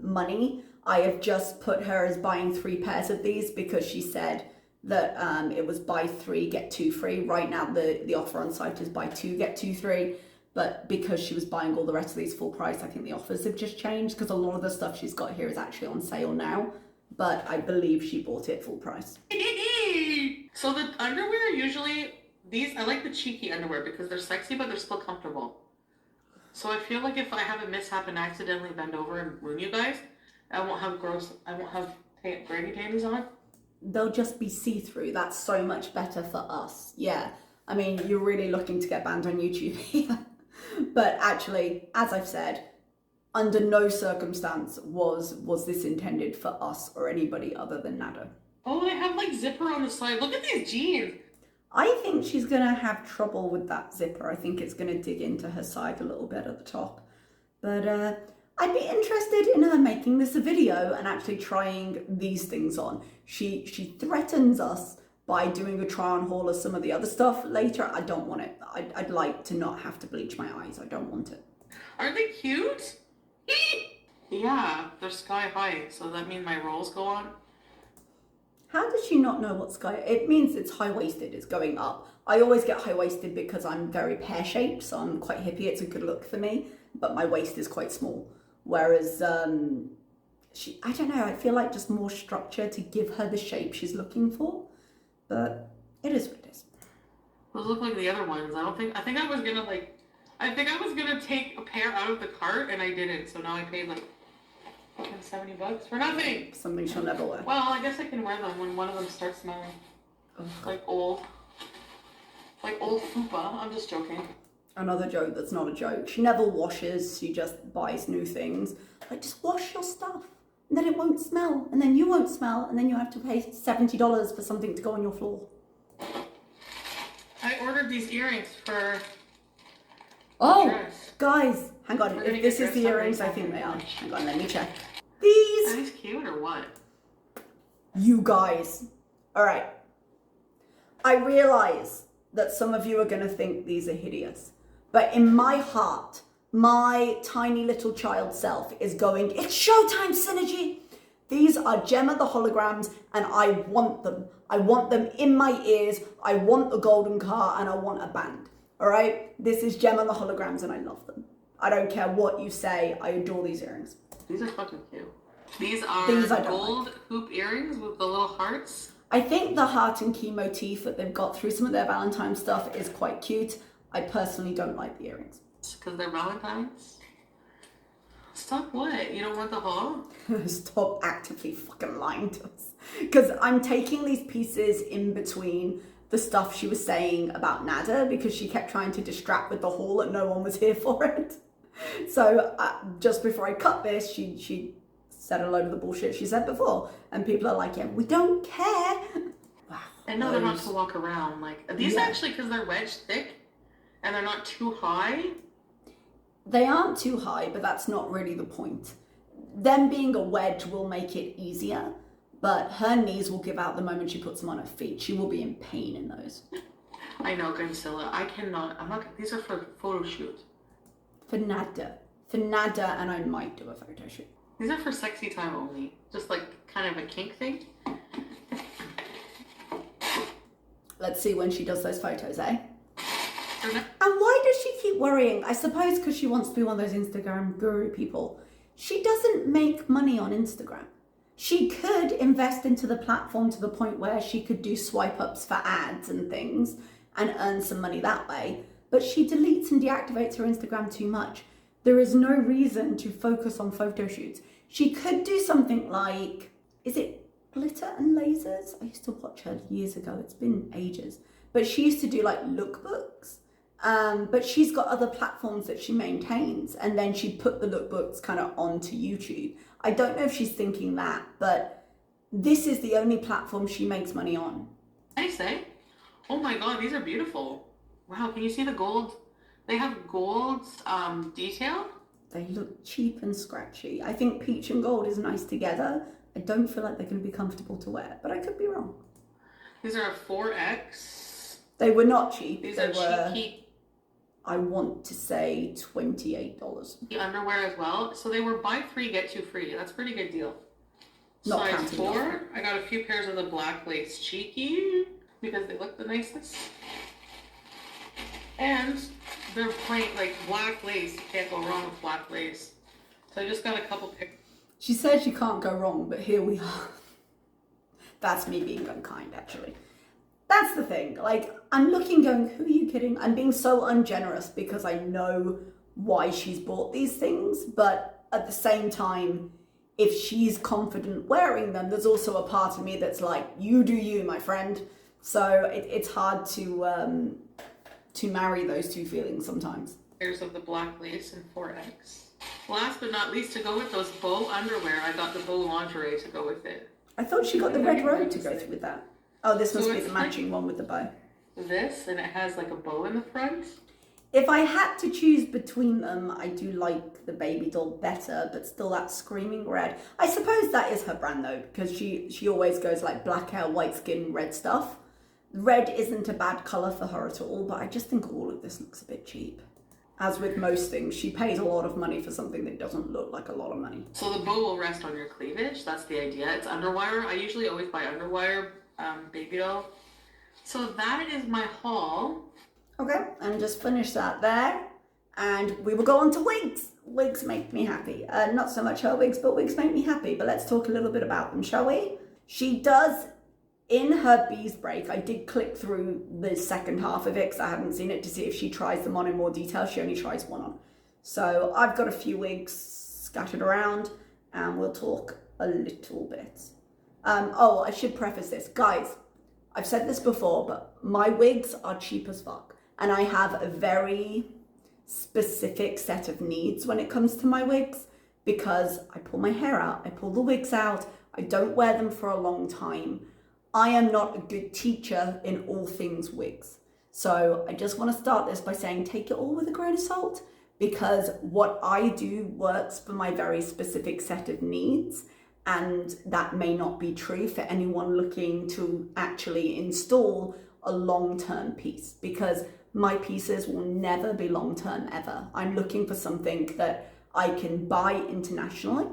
Speaker 1: money, I have just put her as buying 3 pairs of these because she said that it was buy 3, get 2 free. Right now, the offer on site is buy 2, get 2 free. But because she was buying all the rest of these full price, I think the offers have just changed because a lot of the stuff she's got here is actually on sale now. But I believe she bought it full price.
Speaker 2: So the underwear usually, I like the cheeky underwear because they're sexy, but they're still comfortable. So I feel like if I have a mishap and accidentally bend over and ruin you guys, I won't have gravy panties on.
Speaker 1: They'll just be see-through. That's so much better for us. Yeah. I mean, you're really looking to get banned on YouTube here. But actually, as I've said, under no circumstance was this intended for us or anybody other than Nader.
Speaker 2: Oh, they have like zipper on the side. Look at these jeans.
Speaker 1: I think she's going to have trouble with that zipper. I think it's going to dig into her side a little bit at the top. But I'd be interested in her making this a video and actually trying these things on. She threatens us by doing a try on haul of some of the other stuff later. I don't want it. I'd like to not have to bleach my eyes. I don't want it.
Speaker 2: Aren't they cute? Yeah, they're sky high, so that means my rolls go on.
Speaker 1: How does she not know what sky? It means it's high-waisted, it's going up. I always get high-waisted because I'm very pear-shaped, so I'm quite hippie. It's a good look for me, but my waist is quite small. Whereas I don't know, I feel like just more structure to give her the shape she's looking for. But it is what it is.
Speaker 2: Those look like the other ones. I think I was gonna take a pair out of the cart and I didn't. So now I paid like $70 for nothing.
Speaker 1: Something she'll never wear.
Speaker 2: Well, I guess I can wear them when one of them starts smelling like old fupa. I'm just joking.
Speaker 1: Another joke that's not a joke. She never washes. She just buys new things. Like, just wash your stuff. And then it won't smell, and then you won't smell, and then you have to pay $70 for something to go on your floor.
Speaker 2: I ordered these earrings for
Speaker 1: dress. Guys, hang on. If this is the earrings, I think they are. Hang on, let me check. These.
Speaker 2: Are these cute or what?
Speaker 1: You guys. All right. I realize that some of you are going to think these are hideous, but in my heart, my tiny little child self is going, it's showtime, Synergy. These are Gemma the holograms, and I want them. I want them in my ears. I want a golden car, and I want a band. All right? This is Gemma the holograms, and I love them. I don't care what you say. I adore these earrings.
Speaker 2: These are fucking cute. These are gold hoop earrings with the little hearts.
Speaker 1: I think the heart and key motif that they've got through some of their Valentine stuff is quite cute. I personally don't like the earrings.
Speaker 2: Because they're Valentines? Stop what? You don't want the haul?
Speaker 1: Stop actively fucking lying to us. Because I'm taking these pieces in between the stuff she was saying about Nader, because she kept trying to distract with the haul and no one was here for it. So just before I cut this, she said a load of the bullshit she said before. And people are like, yeah, we don't care. Wow.
Speaker 2: And no, they're not to walk around. Like, these actually, because they're wedge thick and they're not too high.
Speaker 1: They aren't too high, but that's not really the point. Them being a wedge will make it easier, but her knees will give out the moment she puts them on her feet. She will be in pain in those.
Speaker 2: I know, Godzilla. These are for photo shoot.
Speaker 1: For Nader, and I might do a photo shoot.
Speaker 2: These are for sexy time only. Just like kind of a kink thing.
Speaker 1: Let's see when she does those photos, eh? And why does she keep worrying? I suppose because she wants to be one of those Instagram guru people. She doesn't make money on Instagram. She could invest into the platform to the point where she could do swipe ups for ads and things and earn some money that way. But she deletes and deactivates her Instagram too much. There is no reason to focus on photo shoots. She could do something like, is it Glitter and Lasers? I used to watch her years ago. It's been ages. But she used to do like lookbooks. But she's got other platforms that she maintains, and then she'd put the lookbooks kind of onto YouTube. I don't know if she's thinking that, but this is the only platform she makes money on.
Speaker 2: I say, oh my god, these are beautiful. Wow, can you see the gold? They have gold detail.
Speaker 1: They look cheap and scratchy. I think peach and gold is nice together. I don't feel like they're going to be comfortable to wear, but I could be wrong.
Speaker 2: These are a 4X.
Speaker 1: They were not cheap.
Speaker 2: These are cheeky.
Speaker 1: I want to say $28.
Speaker 2: The underwear as well. So they were buy 3, get 2 free. That's a pretty good deal.
Speaker 1: Not
Speaker 2: size 4. I got a few pairs of the black lace cheeky because they look the nicest. And they're plain, like black lace. You can't go wrong with black lace. So I just got a couple pictures.
Speaker 1: She says you can't go wrong, but here we are. That's me being unkind, actually. That's the thing. Like, I'm looking going, who are you kidding? I'm being so ungenerous because I know why she's bought these things. But at the same time, if she's confident wearing them, there's also a part of me that's like, you do you, my friend. So it's hard to marry those two feelings sometimes.
Speaker 2: Pairs of the black lace in 4X. Last but not least, to go with those bow underwear, I got the bow lingerie to go with it.
Speaker 1: I thought she got the red robe to go through with that. Oh, this must be the matching one with the bow.
Speaker 2: This, and it has like a bow in the front.
Speaker 1: If I had to choose between them, I do like the baby doll better, but still that screaming red. I suppose that is her brand though, because she always goes like black hair, white skin, red stuff. Red isn't a bad colour for her at all, but I just think all of this looks a bit cheap. As with most things, she pays a lot of money for something that doesn't look like a lot of money.
Speaker 2: So the bow will rest on your cleavage. That's the idea. It's underwire. I usually always buy underwire baby doll. So that is my haul.
Speaker 1: Okay, and just finish that there. And we will go on to wigs. Wigs make me happy. Not so much her wigs, but wigs make me happy. But let's talk a little bit about them, shall we? She does, in her bees break, I did click through the second half of it because I hadn't seen it to see if she tries them on in more detail. She only tries one on. So I've got a few wigs scattered around and we'll talk a little bit. Oh, I should preface this. Guys, I've said this before, but my wigs are cheap as fuck. And I have a very specific set of needs when it comes to my wigs because I pull my hair out, I pull the wigs out, I don't wear them for a long time. I am not a good teacher in all things wigs. So I just want to start this by saying take it all with a grain of salt because what I do works for my very specific set of needs. And that may not be true for anyone looking to actually install a long-term piece because my pieces will never be long-term ever. I'm looking for something that I can buy internationally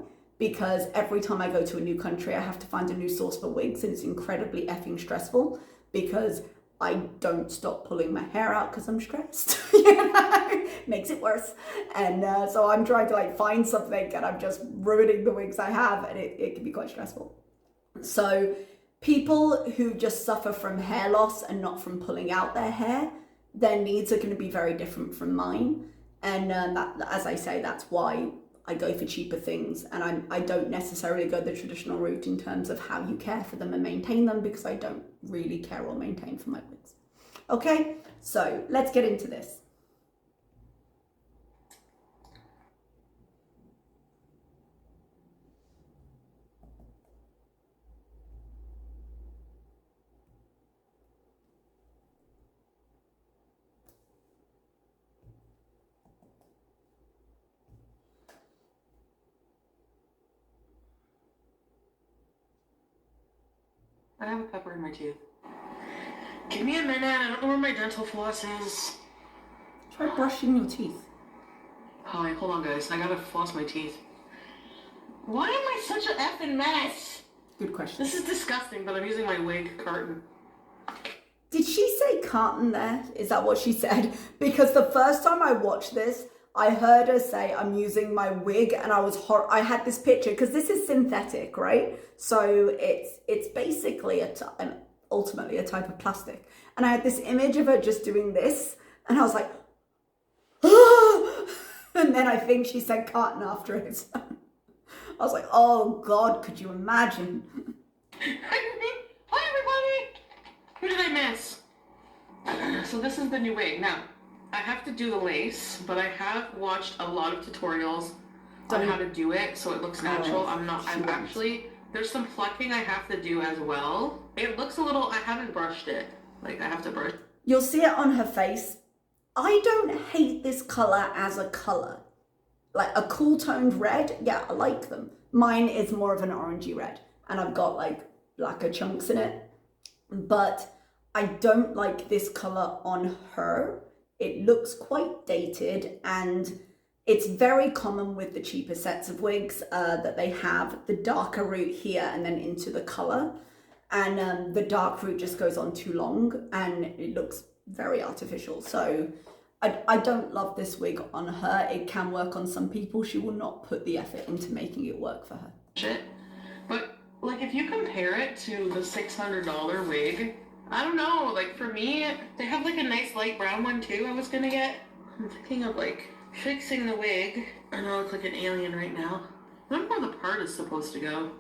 Speaker 1: because every time I go to a new country, I have to find a new source for wigs, and it's incredibly effing stressful because I don't stop pulling my hair out because I'm stressed. Makes it worse. And so I'm trying to like find something, and I'm just ruining the wigs I have, and it can be quite stressful. So people who just suffer from hair loss and not from pulling out their hair, their needs are going to be very different from mine. And that, as I say, that's why I go for cheaper things, and I don't necessarily go the traditional route in terms of how you care for them and maintain them, because I don't really care or maintain for my wigs. Okay, so let's get into this.
Speaker 2: I have a pepper in my tooth. Give me a minute, I don't know where my dental floss is.
Speaker 1: Try brushing your teeth.
Speaker 2: Hi, hold on guys, I gotta floss my teeth. Why am I such an effing mess?
Speaker 1: Good question.
Speaker 2: This is disgusting, but I'm using my wig carton.
Speaker 1: Did she say carton there? Is that what she said? Because the first time I watched this, I heard her say, I'm using my wig, and I had this picture, because this is synthetic, right? So it's basically ultimately a type of plastic. And I had this image of her just doing this, and I was like, ah! And then I think she said carton after it. I was like, oh God, could you imagine?
Speaker 2: Hi everybody! Who did I miss? So this is the new wig. Now, I have to do the lace, but I have watched a lot of tutorials on how to do it so it looks natural. I'm actually, there's some plucking I have to do as well. It looks a little, I haven't brushed it. Like, I have to brush.
Speaker 1: You'll see it on her face. I don't hate this color as a color. Like a cool toned red, yeah, I like them. Mine is more of an orangey red, and I've got like blacker chunks in it. But I don't like this color on her. It looks quite dated, and it's very common with the cheaper sets of wigs that they have the darker root here and then into the color. And the dark root just goes on too long, and it looks very artificial. So I don't love this wig on her. It can work on some people. She will not put the effort into making it work for her.
Speaker 2: Shit. But like, if you compare it to the $600 wig, I don't know, like for me, they have like a nice light brown one too I was gonna get. I'm thinking of like fixing the wig. I know I look like an alien right now. I don't know where the part is supposed to go.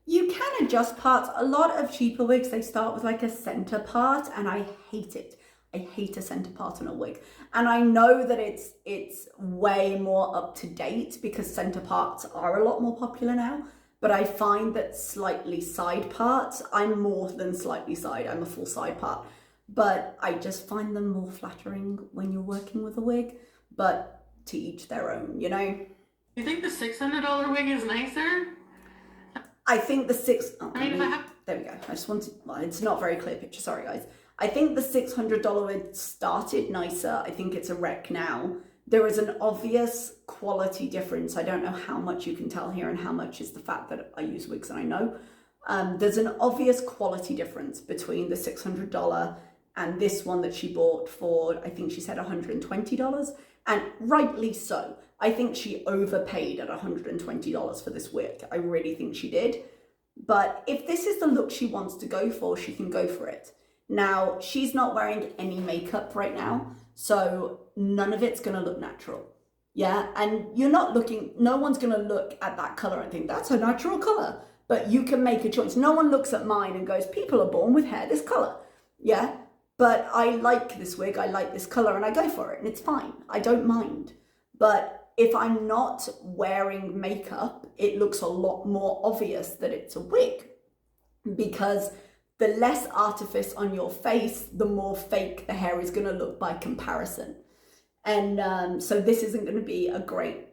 Speaker 1: You can adjust parts. A lot of cheaper wigs, they start with like a center part, and I hate it. I hate a center part on a wig. And I know that it's way more up to date because center parts are a lot more popular now. But I find that slightly side parts, I'm more than slightly side, I'm a full side part. But I just find them more flattering when you're working with a wig. But to each their own, you know?
Speaker 2: You think the $600 wig is nicer?
Speaker 1: I think the there we go. I just wanted, well, it's not a very clear picture, sorry guys. I think the $600 wig started nicer. I think it's a wreck now. There is an obvious quality difference. I don't know how much you can tell here and how much is the fact that I use wigs and I know. There's an obvious quality difference between the $600 and this one that she bought for, I think she said $120, and rightly so. I think she overpaid at $120 for this wig. I really think she did. But if this is the look she wants to go for, she can go for it. Now, she's not wearing any makeup right now, so none of it's gonna look natural. Yeah, and you're not looking, no one's gonna look at that color and think that's a natural color, but you can make a choice. No one looks at mine and goes, people are born with hair this color. Yeah, but I like this wig, I like this color, and I go for it, and it's fine. I don't mind. But if I'm not wearing makeup, it looks a lot more obvious that it's a wig, because the less artifice on your face, the more fake the hair is going to look by comparison. And so this isn't going to be a great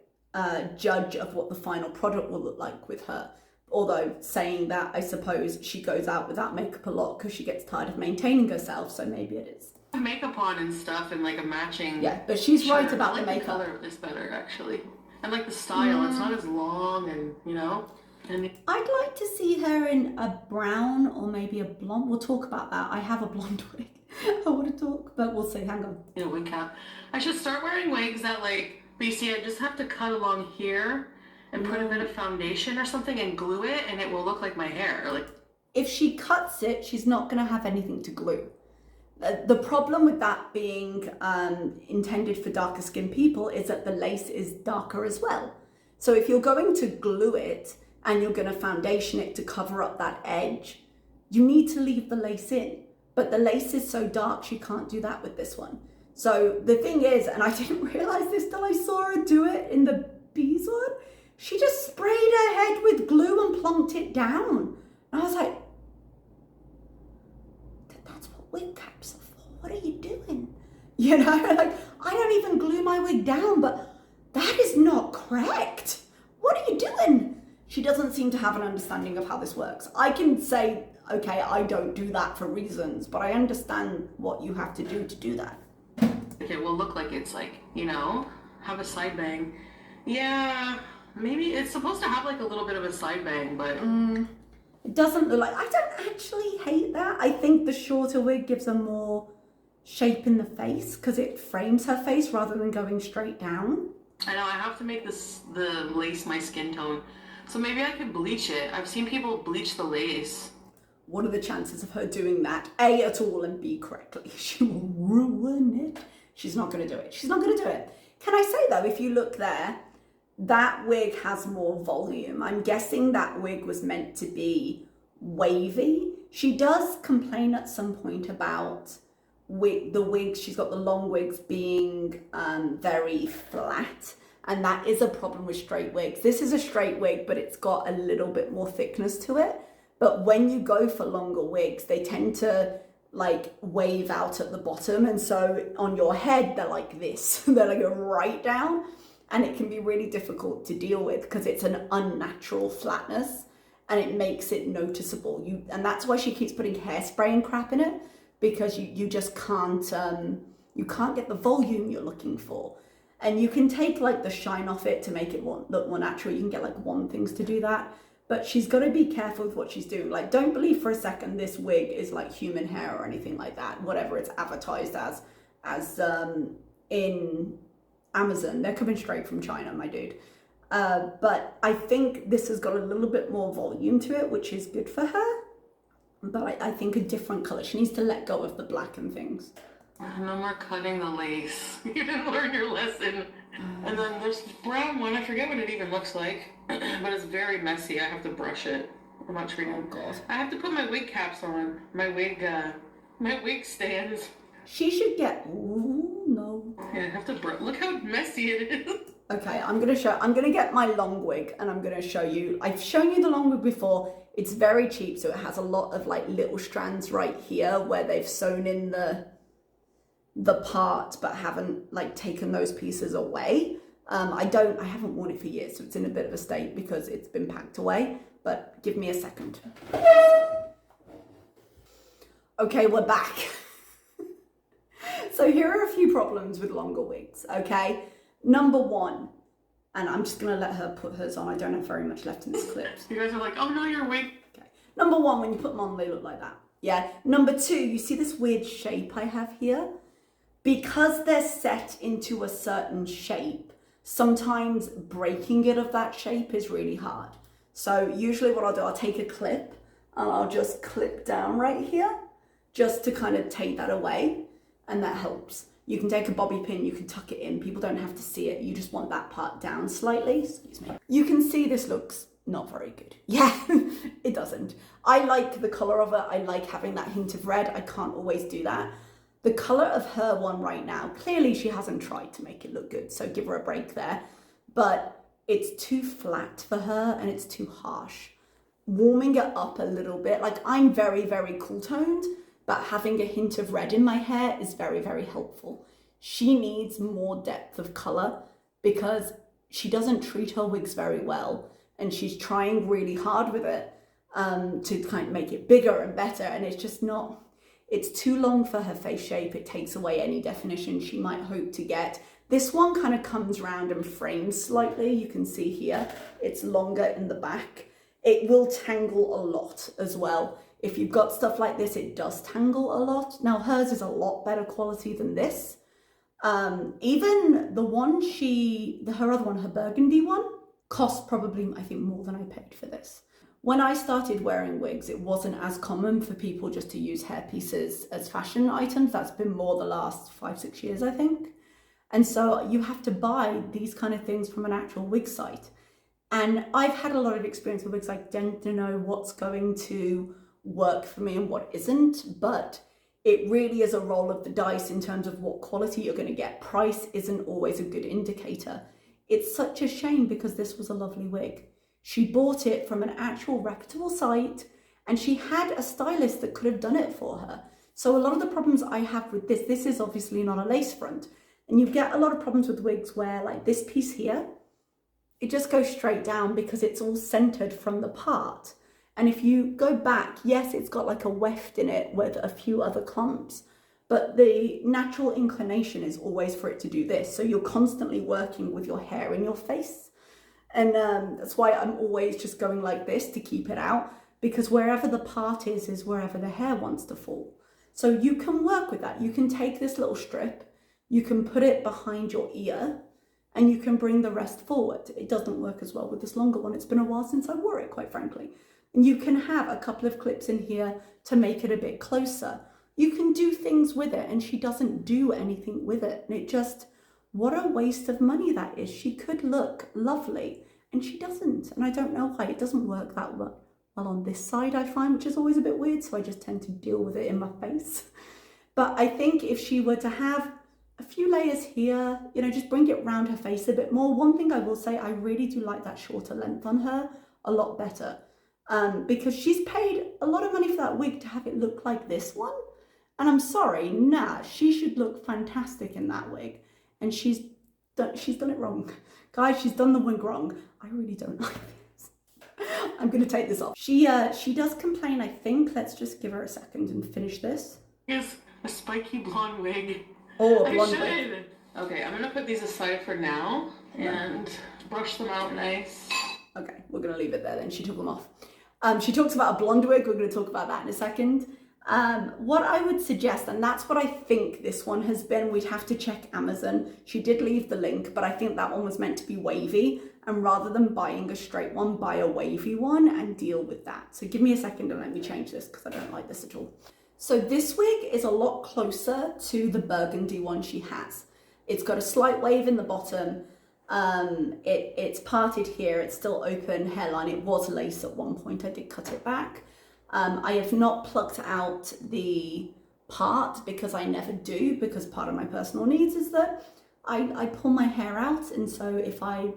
Speaker 1: judge of what the final product will look like with her. Although saying that, I suppose she goes out without makeup a lot because she gets tired of maintaining herself, so maybe it is.
Speaker 2: Makeup on and stuff and like a matching.
Speaker 1: Yeah, but she's
Speaker 2: shirt.
Speaker 1: right about
Speaker 2: I like
Speaker 1: the makeup.
Speaker 2: The color of this better, actually. And like the style, it's not as long and, you know. And
Speaker 1: I'd like to see her in a brown or maybe a blonde. We'll talk about that. I have a blonde wig. I want to talk, but we'll see. Hang on.
Speaker 2: In a wig cap. I should start wearing wigs that like, but you see, I just have to cut along here and put a bit of foundation or something and glue it, and it will look like my hair. Like,
Speaker 1: if she cuts it, she's not going to have anything to glue. The problem with that being intended for darker skinned people is that the lace is darker as well. So if you're going to glue it and you're going to foundation it to cover up that edge, you need to leave the lace in. But the lace is so dark, she can't do that with this one. So the thing is, and I didn't realize this till I saw her do it in the bees one, she just sprayed her head with glue and plunked it down. And I was like, that's what wig caps are for. What are you doing? You know, like, I don't even glue my wig down, but that is not correct. What are you doing? She doesn't seem to have an understanding of how this works. I can say, okay, I don't do that for reasons, but I understand what you have to do that.
Speaker 2: it will look like it's like, you know, have a side bang. Yeah, maybe it's supposed to have like a little bit of a side bang, but
Speaker 1: it doesn't look like, I don't actually hate that. I think the shorter wig gives her more shape in the face because it frames her face rather than going straight down.
Speaker 2: I know, I have to make the lace my skin tone. So maybe I could bleach it. I've seen people bleach the lace.
Speaker 1: What are the chances of her doing that? A, at all, and B, correctly? She will ruin it. She's not going to do it. She's not going to do it. Can I say, though, if you look there, that wig has more volume. I'm guessing that wig was meant to be wavy. She does complain at some point about the wigs. She's got the long wigs being very flat. And that is a problem with straight wigs. This is a straight wig, but it's got a little bit more thickness to it. But when you go for longer wigs, they tend to like wave out at the bottom. And so on your head, they're like this. They're like right down. And it can be really difficult to deal with because it's an unnatural flatness and it makes it noticeable. And that's why she keeps putting hairspray and crap in it, because you just can't, you can't get the volume you're looking for. And you can take like the shine off it to make it look more natural. You can get like wand things to do that. But she's got to be careful with what she's doing. Like, don't believe for a second this wig is like human hair or anything like that. Whatever it's advertised as in Amazon. They're coming straight from China, my dude. But I think this has got a little bit more volume to it, which is good for her. But I think a different color. She needs to let go of the black and things.
Speaker 2: No more cutting the lace. You didn't learn your lesson. And then there's the brown one. I forget what it even looks like, but it's very messy. I have to brush it. I'm not treating it.
Speaker 1: God.
Speaker 2: I have to put my wig caps on. My wig stands.
Speaker 1: She should get. Ooh, no.
Speaker 2: Yeah, I have to look how messy it is.
Speaker 1: Okay, I'm gonna get my long wig and I'm gonna show you. I've shown you the long wig before. It's very cheap, so it has a lot of like little strands right here where they've sewn in the part but haven't like taken those pieces away. I haven't worn it for years, so it's in a bit of a state because it's been packed away, but give me a second. Okay, we're back. So here are a few problems with longer wigs, okay? Number one, and I'm just gonna let her put hers on. I don't have very much left in this clip.
Speaker 2: You guys are like, oh no, your wig.
Speaker 1: Okay. Number one, when you put them on, they look like that. Yeah. Number two, you see this weird shape I have here? Because they're set into a certain shape, sometimes breaking it of that shape is really hard. So usually what I'll do, I'll take a clip and I'll just clip down right here just to kind of take that away, and that helps. You can take a bobby pin, you can tuck it in. People don't have to see it. You just want that part down slightly. Excuse me. You can see this looks not very good. Yeah, it doesn't. I like the color of it. I like having that hint of red. I can't always do that. The color of her one right now, clearly she hasn't tried to make it look good, so give her a break there. But it's too flat for her and it's too harsh. Warming it up a little bit, like I'm very, very cool toned, but having a hint of red in my hair is very, very helpful. She needs more depth of color because she doesn't treat her wigs very well, and she's trying really hard with it to kind of make it bigger and better, and it's just not, it's too long for her face shape. It takes away any definition she might hope to get. This one kind of comes round and frames slightly. You can see here, it's longer in the back. It will tangle a lot as well. If you've got stuff like this, it does tangle a lot. Now hers is a lot better quality than this. Even the one her other one, her burgundy one, cost probably, I think, more than I paid for this. When I started wearing wigs, it wasn't as common for people just to use hair pieces as fashion items. That's been more the last 5-6 years, I think. And so you have to buy these kind of things from an actual wig site. And I've had a lot of experience with wigs. I tend to know what's going to work for me and what isn't, but it really is a roll of the dice in terms of what quality you're going to get. Price isn't always a good indicator. It's such a shame because this was a lovely wig. She bought it from an actual reputable site and she had a stylist that could have done it for her. So a lot of the problems I have with this is obviously not a lace front. And you get a lot of problems with wigs where, like this piece here, it just goes straight down because it's all centered from the part. And if you go back, yes, it's got like a weft in it with a few other clumps, but the natural inclination is always for it to do this. So you're constantly working with your hair in your face. And that's why I'm always just going like this to keep it out, because wherever the part is wherever the hair wants to fall. So you can work with that. You can take this little strip, you can put it behind your ear, and you can bring the rest forward. It doesn't work as well with this longer one. It's been a while since I wore it, quite frankly. And you can have a couple of clips in here to make it a bit closer. You can do things with it, and she doesn't do anything with it. And it just, what a waste of money that is. She could look lovely, and she doesn't. And I don't know why. It doesn't work that well on this side, I find, which is always a bit weird. So I just tend to deal with it in my face. But I think if she were to have a few layers here, you know, just bring it round her face a bit more. One thing I will say, I really do like that shorter length on her a lot better. Because she's paid a lot of money for that wig to have it look like this one. And I'm sorry, nah, she should look fantastic in that wig. And she's done it wrong. Guys, she's done the wig wrong. I really don't like this. I'm gonna take this off. She does complain, I think. Let's just give her a second and finish this.
Speaker 2: Here's a spiky blonde wig.
Speaker 1: Oh, a blonde wig.
Speaker 2: Okay, I'm gonna put these aside for now and brush them out nice.
Speaker 1: Okay, we're gonna leave it there then. She took them off. She talks about a blonde wig. We're going to talk about that in a second. What I would suggest, and that's what I think this one has been, we'd have to check Amazon. She did leave the link, but I think that one was meant to be wavy. And rather than buying a straight one, buy a wavy one and deal with that. So give me a second and let me change this because I don't like this at all. So this wig is a lot closer to the burgundy one she has. It's got a slight wave in the bottom. It's parted here, it's still open hairline. It was lace at one point, I did cut it back. I have not plucked out the part because I never do, because part of my personal needs is that I pull my hair out, and so if I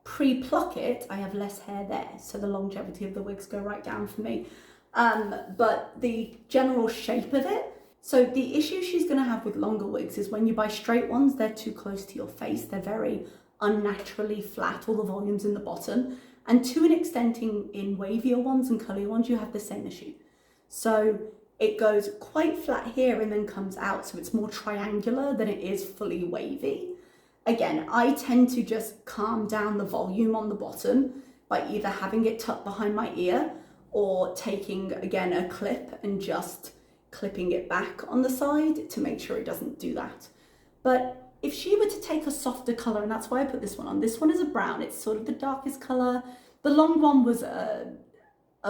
Speaker 1: pre-pluck it, I have less hair there, so the longevity of the wigs go right down for me. But the general shape of it, so the issue she's going to have with longer wigs is when you buy straight ones, they're too close to your face, they're very unnaturally flat, all the volume's in the bottom, and to an extent in wavier ones and curlier ones you have the same issue. So it goes quite flat here and then comes out, so it's more triangular than it is fully wavy. Again, I tend to just calm down the volume on the bottom by either having it tucked behind my ear or taking, again, a clip and just clipping it back on the side to make sure it doesn't do that. But if she were to take a softer colour, and that's why I put this one on, this one is a brown, it's sort of the darkest colour. The long one was a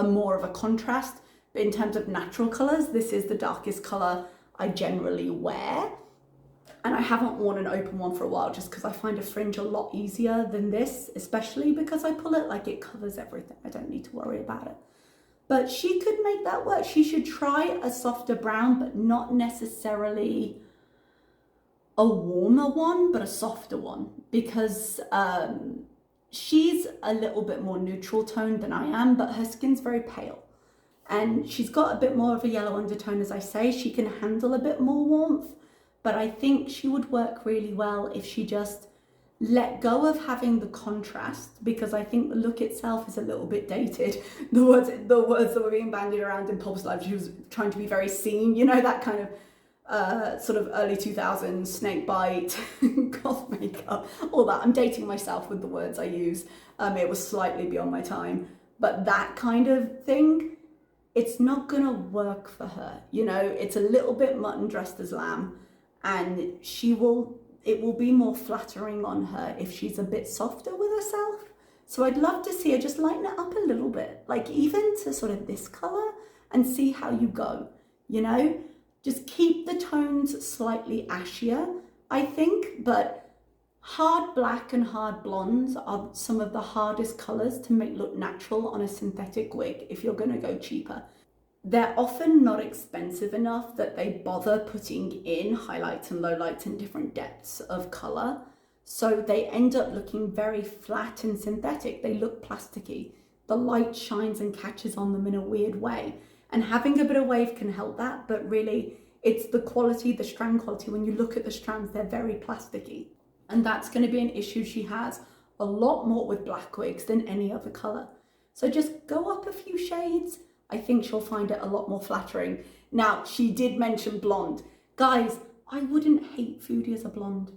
Speaker 1: more of a contrast, but in terms of natural colours, this is the darkest colour I generally wear. And I haven't worn an open one for a while just because I find a fringe a lot easier than this, especially because I pull it like it covers everything. I don't need to worry about it. But she could make that work. She should try a softer brown, but not necessarily a warmer one, but a softer one, because she's a little bit more neutral toned than I am, but her skin's very pale. And she's got a bit more of a yellow undertone, as I say. She can handle a bit more warmth, but I think she would work really well if she just let go of having the contrast, because I think the look itself is a little bit dated. The words that were being bandied around in Pulse Live, she was trying to be very seen, you know, that kind of sort of early 2000s, snake bite, goth makeup, all that. I'm dating myself with the words I use. It was slightly beyond my time, but that kind of thing, it's not gonna work for her. You know, it's a little bit mutton dressed as lamb, and it will be more flattering on her if she's a bit softer with herself. So I'd love to see her just lighten it up a little bit, like even to sort of this color, and see how you go, you know? Just keep the tones slightly ashier, I think, but hard black and hard blondes are some of the hardest colors to make look natural on a synthetic wig if you're gonna go cheaper. They're often not expensive enough that they bother putting in highlights and lowlights and different depths of color. So they end up looking very flat and synthetic. They look plasticky. The light shines and catches on them in a weird way. And having a bit of wave can help that, but really it's the quality, the strand quality. When you look at the strands, they're very plasticky. And that's going to be an issue she has a lot more with black wigs than any other color. So just go up a few shades. I think she'll find it a lot more flattering. Now, she did mention blonde. Guys, I wouldn't hate Foodie as a blonde.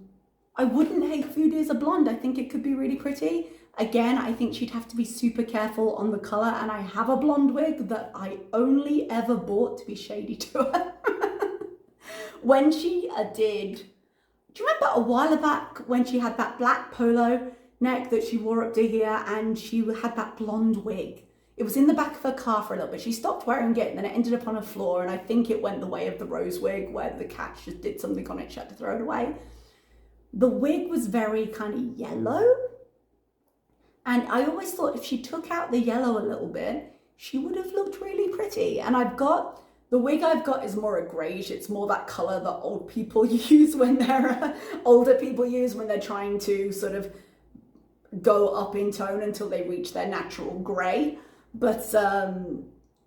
Speaker 1: I wouldn't hate Foodie as a blonde. I think it could be really pretty. Again, I think she'd have to be super careful on the color, and I have a blonde wig that I only ever bought to be shady to her. When she do you remember a while back when she had that black polo neck that she wore up to here, and she had that blonde wig? It was in the back of her car for a little bit. She stopped wearing it, and then it ended up on her floor, and I think it went the way of the rose wig, where the cat just did something on it, she had to throw it away. The wig was very kind of yellow, and I always thought if she took out the yellow a little bit, she would have looked really pretty. And the wig I've got is more a greige. It's more that color that old people use when they're, older people use when they're trying to sort of go up in tone until they reach their natural gray. But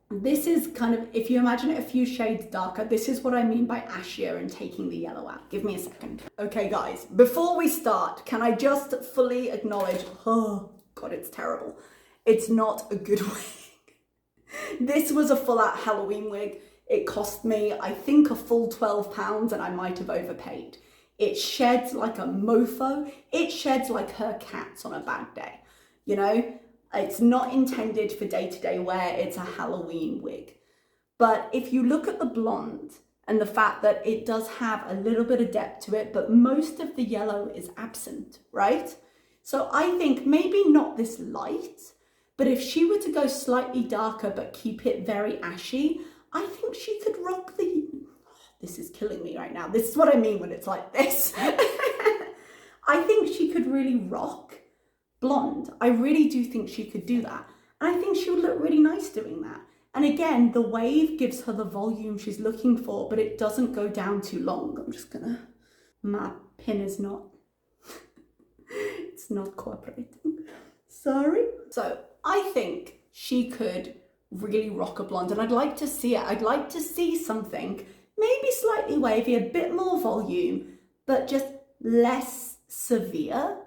Speaker 1: this is kind of, if you imagine it a few shades darker, this is what I mean by ashier and taking the yellow out. Give me a second. Okay guys, before we start, can I just fully acknowledge, oh God, it's terrible. It's not a good wig. This was a full out Halloween wig. It cost me, I think, a full £12, and I might have overpaid. It sheds like a mofo. It sheds like her cats on a bad day. You know, it's not intended for day-to-day wear. It's a Halloween wig. But if you look at the blonde and the fact that it does have a little bit of depth to it, but most of the yellow is absent, right? So I think maybe not this light, but if she were to go slightly darker but keep it very ashy, I think she could rock the... This is killing me right now. This is what I mean when it's like this. I think she could really rock blonde. I really do think she could do that. And I think she would look really nice doing that. And again, the wave gives her the volume she's looking for, but it doesn't go down too long. I'm just gonna... My pin is not... It's not cooperating. Sorry. So I think she could really rock a blonde, and I'd like to see it. I'd like to see something maybe slightly wavy, a bit more volume, but just less severe,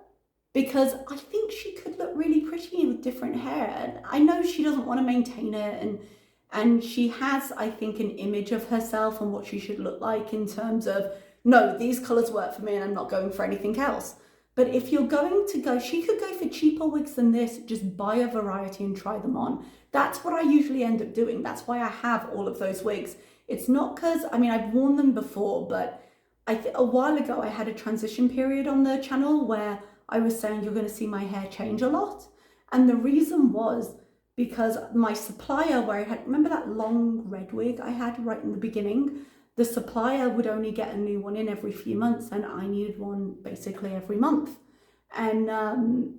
Speaker 1: because I think she could look really pretty with different hair. And I know she doesn't want to maintain it, and she has, I think, an image of herself and what she should look like in terms of, no, these colors work for me and I'm not going for anything else. But if you're going to go, she could go for cheaper wigs than this, just buy a variety and try them on. That's what I usually end up doing. That's why I have all of those wigs. It's not because, I mean, I've worn them before, but a while ago I had a transition period on the channel where I was saying you're going to see my hair change a lot. And the reason was because my supplier, where I had, remember that long red wig I had right in the beginning? The supplier would only get a new one in every few months, and I needed one basically every month. And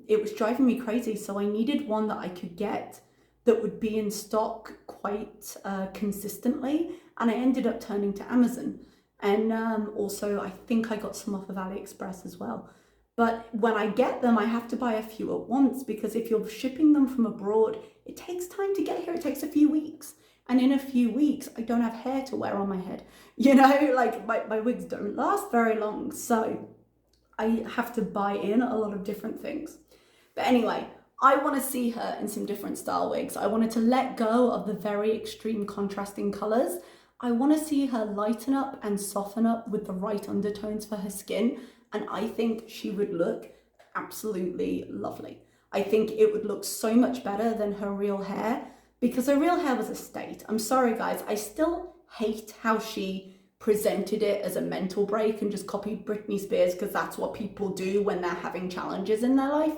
Speaker 1: it was driving me crazy. So I needed one that I could get that would be in stock quite consistently. And I ended up turning to Amazon. And also I think I got some off of AliExpress as well. But when I get them, I have to buy a few at once, because if you're shipping them from abroad, it takes time to get here. It takes a few weeks. And in a few weeks, I don't have hair to wear on my head. You know, like my wigs don't last very long. So I have to buy in a lot of different things. But anyway, I want to see her in some different style wigs. I wanted to let go of the very extreme contrasting colors. I want to see her lighten up and soften up with the right undertones for her skin, and I think she would look absolutely lovely. I think it would look so much better than her real hair, because her real hair was a state. I'm sorry guys, I still hate how she presented it as a mental break and just copied Britney Spears, because that's what people do when they're having challenges in their life.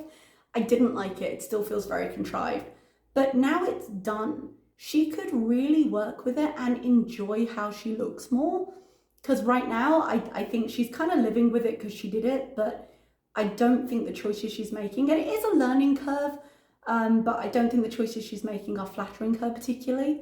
Speaker 1: I didn't like it. It still feels very contrived. But now it's done, she could really work with it and enjoy how she looks more. Because right now, I think she's kind of living with it because she did it, but I don't think the choices she's making, and it is a learning curve, but I don't think the choices she's making are flattering her particularly.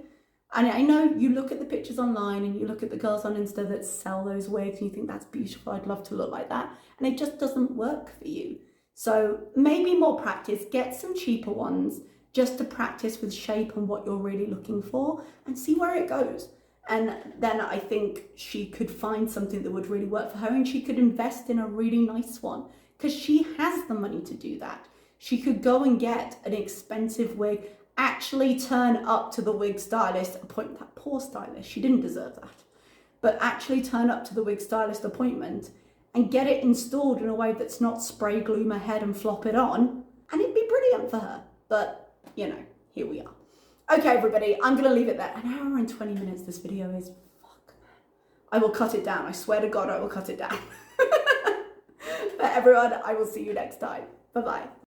Speaker 1: And I know you look at the pictures online and you look at the girls on Insta that sell those wigs and you think that's beautiful, I'd love to look like that. And it just doesn't work for you. So maybe more practice, get some cheaper ones just to practice with shape and what you're really looking for and see where it goes. And then I think she could find something that would really work for her, and she could invest in a really nice one because she has the money to do that. She could go and get an expensive wig, actually turn up to the wig stylist appointment. That poor stylist, she didn't deserve that. But actually turn up to the wig stylist appointment and get it installed in a way that's not spray glue my head and flop it on, and it'd be brilliant for her. But, you know, here we are. Okay, everybody, I'm going to leave it there. An hour and 20 minutes this video is, fuck, man. I will cut it down. I swear to God, I will cut it down. But everyone, I will see you next time. Bye-bye.